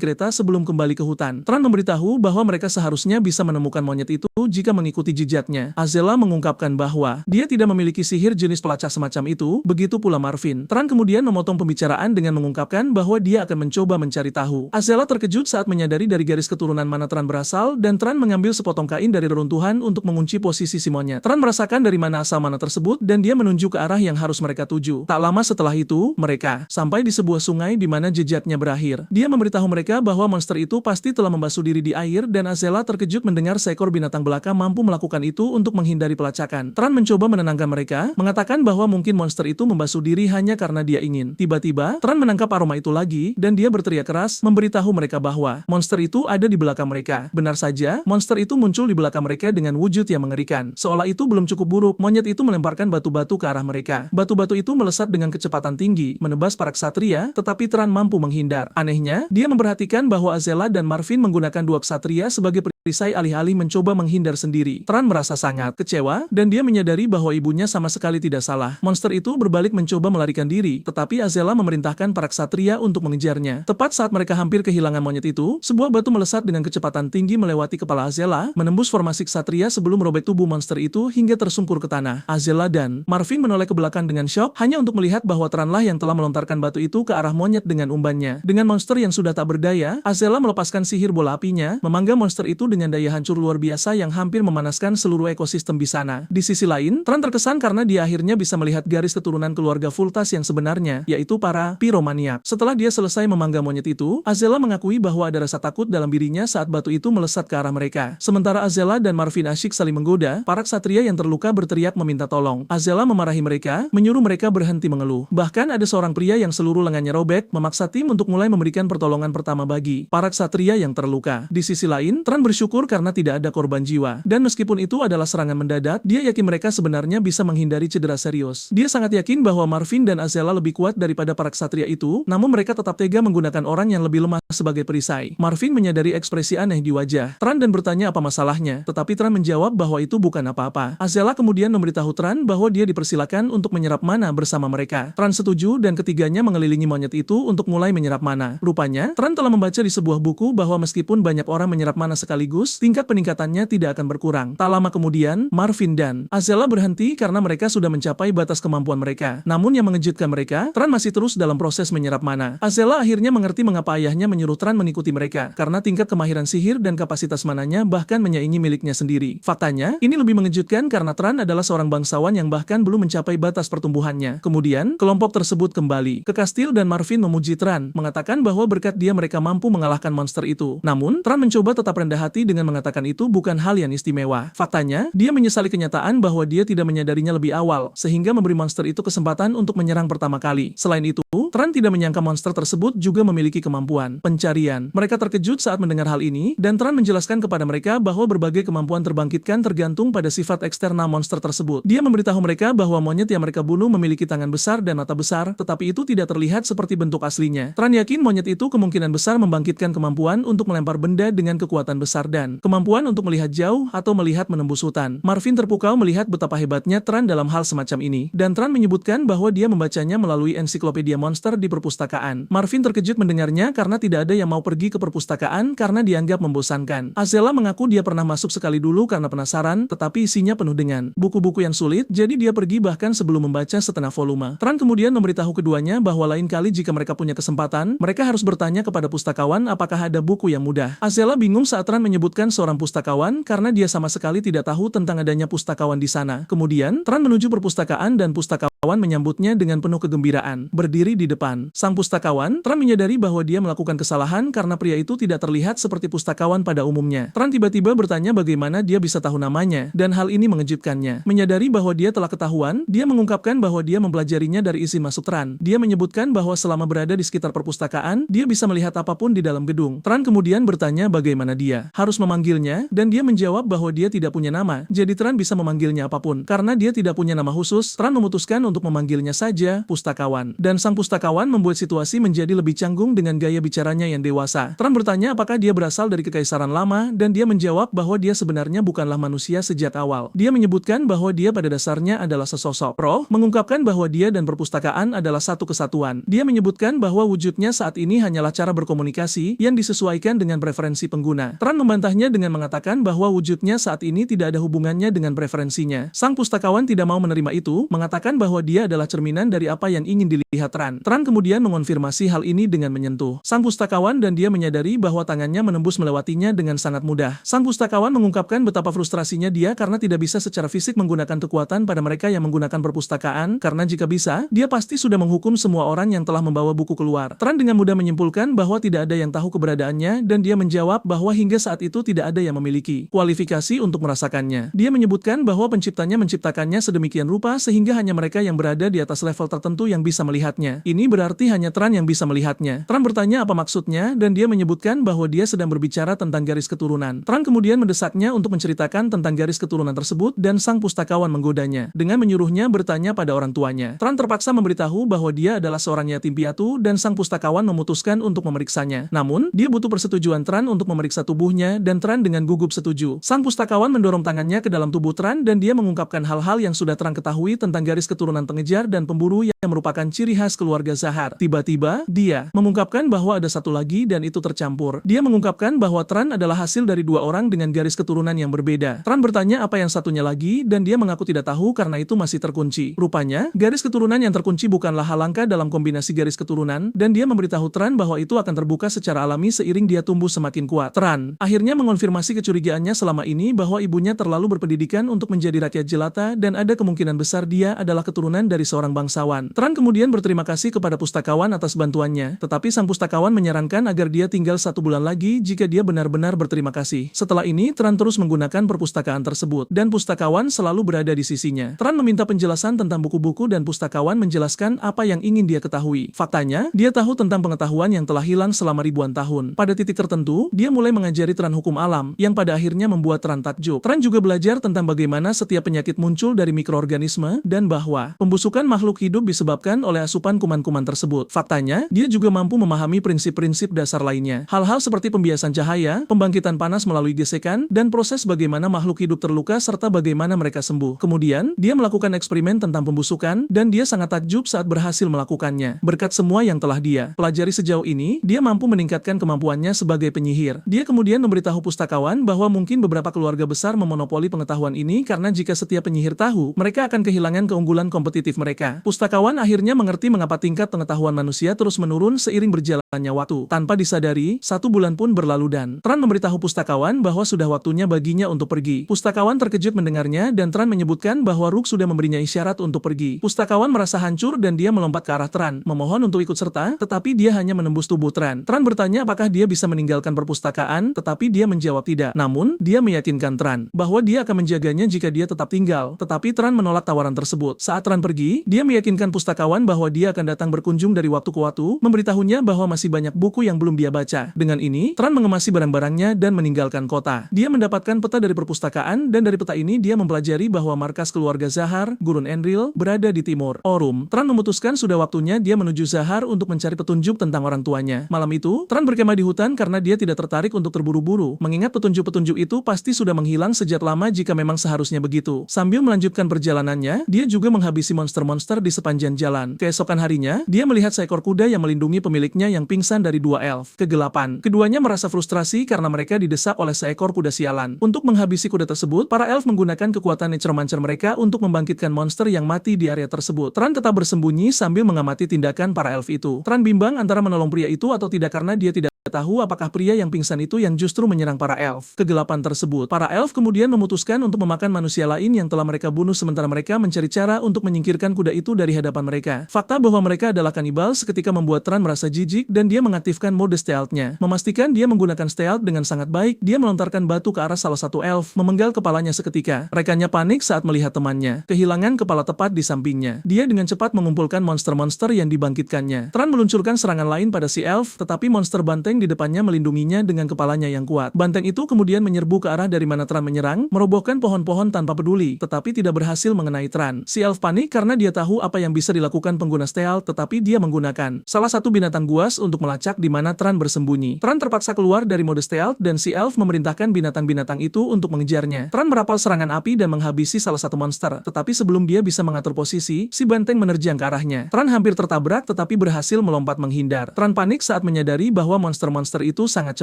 kereta sebelum kembali ke hutan. Tran memberitahu bahwa mereka seharusnya bisa menemukan monyet itu jika mengikuti jejaknya. Azela mengungkapkan bahwa dia tidak memiliki sihir jenis pelacak semacam itu, begitu pula Marvin. Tran kemudian memotong pembicaraan dengan mengungkapkan bahwa dia akan mencoba mencari tahu. Azela terkejut saat menyadari dari garis keturunan mana Tran berasal dan Tran mengambil sepotong kain dari reruntuhan untuk mengunci posisi si monyet. Tran merasakan dari mana asal mana tersebut dan dia menunjuk ke arah yang harus mereka tuju. Tak lama setelah itu, mereka sampai di sebuah sungai di mana jejaknya berakhir. Dia memberitahu mereka bahwa monster itu pasti telah membasuh diri di air dan Azela terkejut mendengar seekor binatang belaka mampu melakukan itu untuk menghindari pelacakan. Tran mencoba menenangkan mereka, mengatakan bahwa mungkin monster itu membasuh diri hanya karena dia ingin. Tiba-tiba, Tran menangkap aroma itu lagi dan dia berteriak keras memberitahu mereka bahwa monster itu ada di belakang mereka. Benar saja, monster itu muncul di belakang mereka dengan wujud yang mengerikan. Seolah itu belum cukup buruk, monyet itu melemparkan batu-batu ke arah mereka. Batu-batu itu melesat dengan kecepatan tinggi, menebas para ksatria, tetapi Tran mampu menghindar. Anehnya, dia memperhatikan bahwa Azela dan Marvin menggunakan dua ksatria sebagai perisai alih-alih mencoba menghindar sendiri. Tran merasa sangat kecewa, dan dia menyadari bahwa ibunya sama sekali tidak salah. Monster itu berbalik mencoba melarikan diri, tetapi Azela memerintahkan para ksatria untuk mengejarnya. Tepat saat mereka hampir kehilangan monyet itu, sebuah batu melesat dengan kecepatan tinggi melewati kepala Azela, menembus formasi ksatria sebelum merobek tubuh monster itu hingga tersungkur ke tanah. Azela dan Marvin menoleh ke belakang dengan syok, hanya untuk melihat bahwa Tranlah yang telah melontarkan batu itu ke arah monyet dengan umbannya. Dengan monster yang sudah tak berdaya, Azela melepaskan sihir bola apinya, memangga monster itu dengan daya hancur luar biasa yang hampir memanaskan seluruh ekosistem di sana. Di sisi lain, Tran terkesan karena dia akhirnya bisa melihat garis keturunan keluarga Vultas yang sebenarnya, yaitu para piromaniak. Setelah dia selesai memangga monyet itu, Azela mengakui bahwa ada rasa takut dalam dirinya saat batu itu melesat ke arah mereka. Sementara Azela dan Marvin asyik saling menggoda, para ksatria yang terluka berteriak meminta tolong. Azela memarahi mereka, menyuruh mereka berhenti mengeluh. Bahkan ada seorang pria yang seluruh lengannya robek, memaksa tim untuk mulai memberikan pertolongan pertama bagi para ksatria yang terluka. Di sisi lain, Tran bersyukur karena tidak ada korban jiwa. Dan meskipun itu adalah serangan mendadak, dia yakin mereka sebenarnya bisa menghindari cedera serius. Dia sangat yakin bahwa Marvin dan Azela lebih kuat daripada para ksatria itu, namun mereka tetap tega menggunakan orang yang lebih lemah sebagai perisai. Marvin menyadari ekspresi aneh di wajah Tran dan bertanya apa masalahnya, tetapi Tran menjawab bahwa itu bukan apa-apa. Azela kemudian memberitahu Tran bahwa dia dipersilakan untuk menyerap mana bersama mereka. Tran setuju dan ketiganya mengelilingi monyet itu untuk mulai menyerap mana. Rupanya, Tran telah membaca di sebuah buku bahwa meskipun banyak orang menyerap mana sekaligus, tingkat peningkatannya tidak akan berkurang. Tak lama kemudian, Marvin dan Azela berhenti karena mereka sudah mencapai batas kemampuan mereka. Namun yang mengejutkan mereka, Tran masih terus dalam proses menyerap mana. Azela akhirnya mengerti mengapa ayahnya menyuruh Tran mengikuti mereka, karena tingkat kemahiran sihir dan kapasitas mananya bahkan menyaingi miliknya sendiri. Faktanya, ini lebih mengejutkan karena Tran adalah seorang bangsawan yang bahkan belum mencapai batas pertumbuhannya. Kemudian, kelompok tersebut kembali ke kastil dan Marvin memuji Tran, mengatakan bahwa berkat dia mereka mampu mengalahkan monster itu. Namun, Tran mencoba tetap rendah hati dengan mengatakan itu bukan hal yang istimewa. Faktanya, dia menyesali kenyataan bahwa dia tidak menyadarinya lebih awal, sehingga memberi monster itu kesempatan untuk menyerang pertama kali. Selain itu, Tran tidak menyangka monster tersebut juga memiliki kemampuan pencarian. Mereka terkejut saat mendengar hal ini, dan Tran menjelaskan kepada mereka bahwa berbagai kemampuan terbangkitkan tergantung pada sifat eksternal monster tersebut. Dia memberitahu mereka bahwa monyet yang mereka bunuh memiliki tangan besar dan mata besar, tetapi itu tidak terlihat seperti bentuk aslinya. Tran yakin monyet itu kemungkinan besar membangkitkan kemampuan untuk melempar benda dengan kekuatan besar dan kemampuan untuk melihat jauh atau melihat menembus hutan. Marvin terpukau melihat betapa hebatnya Tran dalam hal semacam ini, dan Tran menyebutkan bahwa dia membacanya melalui ensiklopedia monster di perpustakaan. Marvin terkejut mendengarnya karena tidak ada yang mau pergi ke perpustakaan karena dianggap membosankan. Azela mengaku dia pernah masuk sekali dulu karena penasaran, tetapi isinya penuh dengan buku-buku yang sulit, jadi dia pergi bahkan sebelum membaca setengah volume. Tran kemudian memberitahu keduanya bahwa lain kali jika mereka punya kesempatan, mereka harus bertanya kepada pustakawan apakah ada buku yang mudah. Azela bingung saat Tran menyebutkan seorang pustakawan karena dia sama sekali tidak tahu tentang adanya pustakawan di sana. Kemudian, Tran menuju perpustakaan dan pustakawan menyambutnya dengan penuh kegembiraan. Berdiri di depan sang pustakawan, Tran menyadari bahwa dia melakukan kesalahan karena pria itu tidak terlihat seperti pustakawan pada umumnya. Tran tiba-tiba bertanya bagaimana dia bisa tahu namanya, dan hal ini mengejutkannya. Menyadari bahwa dia telah ketahuan, dia mengungkapkan bahwa dia mempelajarinya dari izin masuk Tran. Dia menyebutkan bahwa selama berada di sekitar perpustakaan, dia bisa melihat apapun di dalam gedung. Tran kemudian bertanya bagaimana dia harus memanggilnya, dan dia menjawab bahwa dia tidak punya nama, jadi Tran bisa memanggilnya apapun. Karena dia tidak punya nama khusus, Tran memutuskan untuk memanggilnya saja pustakawan. Dan sang pustakawan membuat situasi menjadi lebih canggung dengan gaya bicaranya yang dewasa. Tran bertanya apakah dia berasal dari kekaisaran lama, dan dia menjawab bahwa dia sebenarnya bukanlah manusia sejak awal. Dia menyebutkan bahwa dia pada dasarnya adalah sesosok roh, mengungkapkan bahwa dia dan perpustakaan adalah satu kesatuan. Dia menyebutkan bahwa wujudnya saat ini hanyalah cara berkomunikasi yang disesuaikan dengan preferensi pengguna. Tran membantahnya dengan mengatakan bahwa wujudnya saat ini tidak ada hubungannya dengan preferensinya. Sang pustakawan tidak mau menerima itu, mengatakan bahwa dia adalah cerminan dari apa yang ingin dilihat Tran. Tran kemudian mengonfirmasi hal ini dengan menyentuh sang pustakawan dan dia menyadari bahwa tangannya menembus melewatinya dengan sangat mudah. Sang pustakawan mengungkapkan betapa frustrasinya dia karena tidak bisa secara fisik menggunakan kekuatan pada mereka yang menggunakan perpustakaan, karena jika bisa, dia pasti sudah menghukum semua orang yang telah membawa buku keluar. Tran dengan mudah menyimpulkan bahwa tidak ada yang tahu keberadaannya dan dia menjawab bahwa hingga saat itu tidak ada yang memiliki kualifikasi untuk merasakannya. Dia menyebutkan bahwa penciptanya menciptakannya sedemikian rupa sehingga hanya mereka yang berada di atas level tertentu yang bisa melihatnya. Ini berarti hanya Tran yang bisa melihatnya. Tran bertanya apa maksudnya dan dia menyebutkan bahwa dia sedang berbicara tentang garis keturunan. Tran kemudian mendesaknya untuk menceritakan tentang garis keturunan tersebut dan sang pustakawan menggodanya dengan menyuruhnya bertanya pada orang tuanya. Tran terpaksa memberitahu bahwa dia adalah seorang yatim piatu dan sang pustakawan memutuskan untuk memeriksanya. Namun, dia butuh persetujuan Tran untuk memeriksa tubuhnya dan Tran dengan gugup setuju. Sang pustakawan mendorong tangannya ke dalam tubuh Tran dan dia mengungkapkan hal-hal yang sudah Tran ketahui tentang garis keturunan pengejar dan pemburu yang merupakan ciri khas keluarga Zahar. Tiba-tiba, dia mengungkapkan bahwa ada satu lagi dan itu tercampur. Dia mengungkapkan bahwa Tran adalah hasil dari dua orang dengan garis keturunan yang berbeda. Tran bertanya apa yang satunya lagi dan dia mengaku tidak tahu karena itu masih terkunci. Rupanya, garis keturunan yang terkunci bukanlah hal langka dalam kombinasi garis keturunan dan dia memberitahu Tran bahwa itu akan terbuka secara alami seiring dia tumbuh semakin kuat. Tran akhirnya mengonfirmasi kecurigaannya selama ini bahwa ibunya terlalu berpendidikan untuk menjadi rakyat jelata dan ada kemungkinan besar dia adalah keturunan dari seorang bangsawan. Tran kemudian berterima kasih kepada pustakawan atas bantuannya, tetapi sang pustakawan menyarankan agar dia tinggal 1 bulan lagi jika dia benar-benar berterima kasih. Setelah ini, Tran terus menggunakan perpustakaan tersebut, dan pustakawan selalu berada di sisinya. Tran meminta penjelasan tentang buku-buku dan pustakawan menjelaskan apa yang ingin dia ketahui. Faktanya, dia tahu tentang pengetahuan yang telah hilang selama ribuan tahun. Pada titik tertentu, dia mulai mengajari Tran hukum alam, yang pada akhirnya membuat Tran takjub. Tran juga belajar tentang bagaimana setiap penyakit muncul dari mikroorganisme, dan bahwa pembusukan makhluk hidup disebabkan oleh asupan kuman-kuman tersebut. Faktanya, dia juga mampu memahami prinsip-prinsip dasar lainnya. Hal-hal seperti pembiasan cahaya, pembangkitan panas melalui gesekan, dan proses bagaimana makhluk hidup terluka serta bagaimana mereka sembuh. Kemudian, dia melakukan eksperimen tentang pembusukan, dan dia sangat takjub saat berhasil melakukannya. Berkat semua yang telah dia pelajari sejauh ini, dia mampu meningkatkan kemampuannya sebagai penyihir. Dia kemudian memberitahu pustakawan bahwa mungkin beberapa keluarga besar memonopoli pengetahuan ini karena jika setiap penyihir tahu, mereka akan kehilangan keunggulan kompetitif mereka. Pustakawan akhirnya mengerti mengapa tingkat pengetahuan manusia terus menurun seiring berjalannya waktu. Tanpa disadari, 1 bulan pun berlalu dan Tran memberitahu pustakawan bahwa sudah waktunya baginya untuk pergi. Pustakawan terkejut mendengarnya dan Tran menyebutkan bahwa Rook sudah memberinya isyarat untuk pergi. Pustakawan merasa hancur dan dia melompat ke arah Tran, memohon untuk ikut serta, tetapi dia hanya menembus tubuh Tran. Tran bertanya apakah dia bisa meninggalkan perpustakaan, tetapi dia menjawab tidak. Namun, dia meyakinkan Tran bahwa dia akan menjaganya jika dia tetap tinggal. Tetapi Tran menolak tawaran tersebut. Saat Tran pergi, dia meyakinkan pustakawan bahwa dia akan datang berkunjung dari waktu ke waktu, memberitahunya bahwa masih banyak buku yang belum dia baca. Dengan ini, Tran mengemasi barang-barangnya dan meninggalkan kota. Dia mendapatkan peta dari perpustakaan dan dari peta ini dia mempelajari bahwa markas keluarga Zahar, Gurun Enril, berada di timur Orum. Tran memutuskan sudah waktunya dia menuju Zahar untuk mencari petunjuk tentang orang tuanya. Malam itu, Tran berkemah di hutan karena dia tidak tertarik untuk terburu-buru, mengingat petunjuk-petunjuk itu pasti sudah menghilang sejak lama jika memang seharusnya begitu. Sambil melanjutkan perjalanannya, dia juga menghabisi monster-monster di sepanjang jalan. Keesokan harinya, dia melihat seekor kuda yang melindungi pemiliknya yang pingsan dari 2 elf. Kegelapan. Keduanya merasa frustrasi karena mereka didesak oleh seekor kuda sialan. Untuk menghabisi kuda tersebut, para elf menggunakan kekuatan nature-mancer mereka untuk membangkitkan monster yang mati di area tersebut. Tran tetap bersembunyi sambil mengamati tindakan para elf itu. Tran bimbang antara menolong pria itu atau tidak karena dia tidak tahu apakah pria yang pingsan itu yang justru menyerang para elf kegelapan tersebut. Para elf kemudian memutuskan untuk memakan manusia lain yang telah mereka bunuh sementara mereka mencari cara untuk menyingkirkan kuda itu dari hadapan mereka. Fakta bahwa mereka adalah kanibal seketika membuat Tran merasa jijik dan dia mengaktifkan mode stealth-nya. Memastikan dia menggunakan stealth dengan sangat baik, dia melontarkan batu ke arah salah satu elf, memenggal kepalanya seketika. Rekannya panik saat melihat temannya kehilangan kepala tepat di sampingnya. Dia dengan cepat mengumpulkan monster-monster yang dibangkitkannya. Tran meluncurkan serangan lain pada si elf, tetapi monster banteng di depannya melindunginya dengan kepalanya yang kuat. Banteng itu kemudian menyerbu ke arah dari mana Tran menyerang, merobohkan pohon-pohon tanpa peduli, tetapi tidak berhasil mengenai Tran. Si elf panik karena dia tahu apa yang bisa dilakukan pengguna stealth, tetapi dia menggunakan salah satu binatang buas untuk melacak di mana Tran bersembunyi. Tran terpaksa keluar dari mode stealth dan si elf memerintahkan binatang-binatang itu untuk mengejarnya. Tran merapal serangan api dan menghabisi salah satu monster, tetapi sebelum dia bisa mengatur posisi, si banteng menerjang ke arahnya. Tran hampir tertabrak tetapi berhasil melompat menghindar. Tran panik saat menyadari bahwa monster itu sangat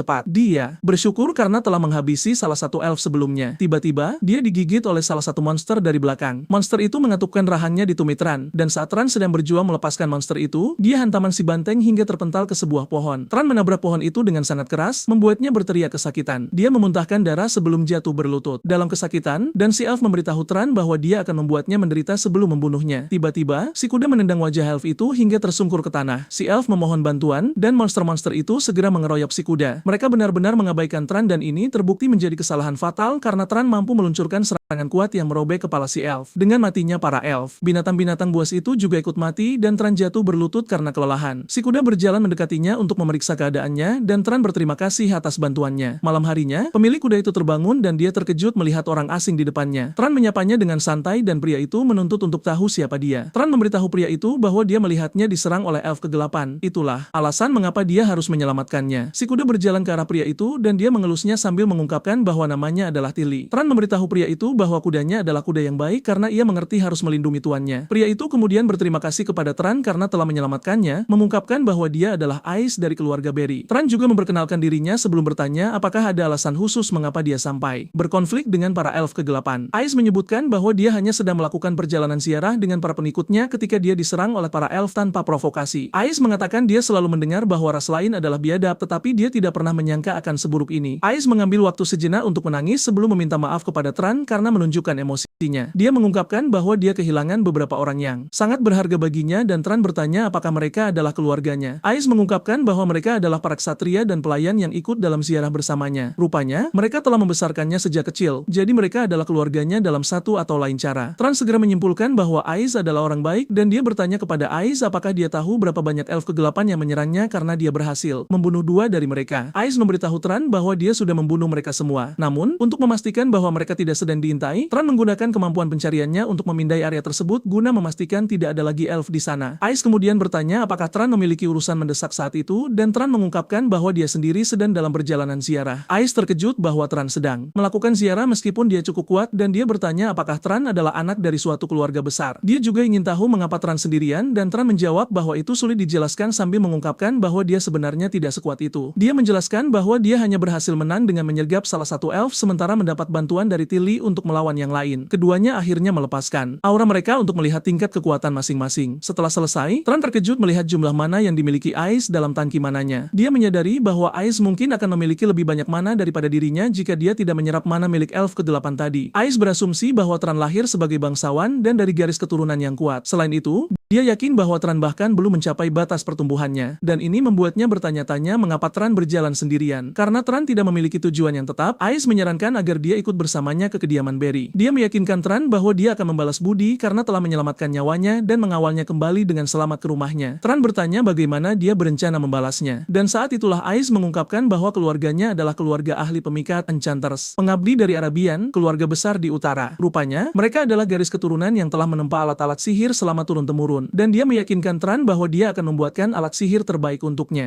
cepat. Dia bersyukur karena telah menghabisi salah satu elf sebelumnya. Tiba-tiba, dia digigit oleh salah satu monster dari belakang. Monster itu mengatupkan rahangnya di tumit Tran, dan saat Tran sedang berjuang melepaskan monster itu, dia hantaman si banteng hingga terpental ke sebuah pohon. Tran menabrak pohon itu dengan sangat keras, membuatnya berteriak kesakitan. Dia memuntahkan darah sebelum jatuh berlutut dalam kesakitan, dan si elf memberitahu Tran bahwa dia akan membuatnya menderita sebelum membunuhnya. Tiba-tiba, si kuda menendang wajah elf itu hingga tersungkur ke tanah. Si elf memohon bantuan, dan monster-monster itu segera mengeroyok si kuda. Mereka benar-benar mengabaikan Tran dan ini terbukti menjadi kesalahan fatal karena Tran mampu meluncurkan serangan kuat yang merobek kepala si elf. Dengan matinya para elf, binatang-binatang buas itu juga ikut mati dan Tran jatuh berlutut karena kelelahan. Si kuda berjalan mendekatinya untuk memeriksa keadaannya dan Tran berterima kasih atas bantuannya. Malam harinya, pemilik kuda itu terbangun dan dia terkejut melihat orang asing di depannya. Tran menyapanya dengan santai dan pria itu menuntut untuk tahu siapa dia. Tran memberitahu pria itu bahwa dia melihatnya diserang oleh elf kegelapan. Itulah alasan mengapa dia harus menyelamatkannya. Si kuda berjalan ke arah pria itu dan dia mengelusnya sambil mengungkapkan bahwa namanya adalah Tilly. Tran memberitahu pria itu bahwa kudanya adalah kuda yang baik karena ia mengerti harus melindungi tuannya. Pria itu kemudian berterima kasih kepada Tran karena telah menyelamatkannya, mengungkapkan bahwa dia adalah Ice dari keluarga Barry. Tran juga memperkenalkan dirinya sebelum bertanya apakah ada alasan khusus mengapa dia sampai berkonflik dengan para elf kegelapan. Ice menyebutkan bahwa dia hanya sedang melakukan perjalanan ziarah dengan para pengikutnya ketika dia diserang oleh para elf tanpa provokasi. Ice mengatakan dia selalu mendengar bahwa ras lain adalah biadab, tetapi dia tidak pernah menyangka akan seburuk ini. Ice mengambil waktu sejenak untuk menangis sebelum meminta maaf kepada Tran karena menunjukkan emosinya. Dia mengungkapkan bahwa dia kehilangan beberapa orang yang sangat berharga baginya dan Tran bertanya apakah mereka adalah keluarganya. Ice mengungkapkan bahwa mereka adalah para ksatria dan pelayan yang ikut dalam ziarah bersamanya. Rupanya, mereka telah membesarkannya sejak kecil, jadi mereka adalah keluarganya dalam satu atau lain cara. Tran segera menyimpulkan bahwa Ice adalah orang baik dan dia bertanya kepada Ice apakah dia tahu berapa banyak elf kegelapan yang menyerangnya karena dia berhasil membunuh 2 dari mereka. Ice memberitahu Tran bahwa dia sudah membunuh mereka semua. Namun, untuk memastikan bahwa mereka tidak sedang diintai, Tran menggunakan kemampuan pencariannya untuk memindai area tersebut guna memastikan tidak ada lagi elf di sana. Ice kemudian bertanya apakah Tran memiliki urusan mendesak saat itu dan Tran mengungkapkan bahwa dia sendiri sedang dalam perjalanan ziarah. Ice terkejut bahwa Tran sedang melakukan ziarah meskipun dia cukup kuat dan dia bertanya apakah Tran adalah anak dari suatu keluarga besar. Dia juga ingin tahu mengapa Tran sendirian dan Tran menjawab bahwa itu sulit dijelaskan sambil mengungkapkan bahwa dia sebenarnya tidak sekuat itu. Dia menjelaskan bahwa dia hanya berhasil menang dengan menyergap salah satu elf sementara mendapat bantuan dari Tilly untuk melawan yang lain. Keduanya akhirnya melepaskan aura mereka untuk melihat tingkat kekuatan masing-masing. Setelah selesai, Tran terkejut melihat jumlah mana yang dimiliki Ice dalam tangki mananya. Dia menyadari bahwa Ice mungkin akan memiliki lebih banyak mana daripada dirinya jika dia tidak menyerap mana milik elf ke-8 tadi. Ice berasumsi bahwa Tran lahir sebagai bangsawan dan dari garis keturunan yang kuat. Selain itu, dia yakin bahwa Tran bahkan belum mencapai batas pertumbuhannya, dan ini membuatnya bertanya-tanya mengapa Tran berjalan sendirian. Karena Tran tidak memiliki tujuan yang tetap, Ice menyarankan agar dia ikut bersamanya ke kediaman Barry. Dia meyakinkan Tran bahwa dia akan membalas budi karena telah menyelamatkan nyawanya dan mengawalnya kembali dengan selamat ke rumahnya. Tran bertanya bagaimana dia berencana membalasnya, dan saat itulah Ice mengungkapkan bahwa keluarganya adalah keluarga ahli pemikat Enchanters, pengabdi dari Arabian, keluarga besar di utara. Rupanya, mereka adalah garis keturunan yang telah menempa alat-alat sihir selama turun-temurun. Dan dia meyakinkan Tran bahwa dia akan membuatkan alat sihir terbaik untuknya.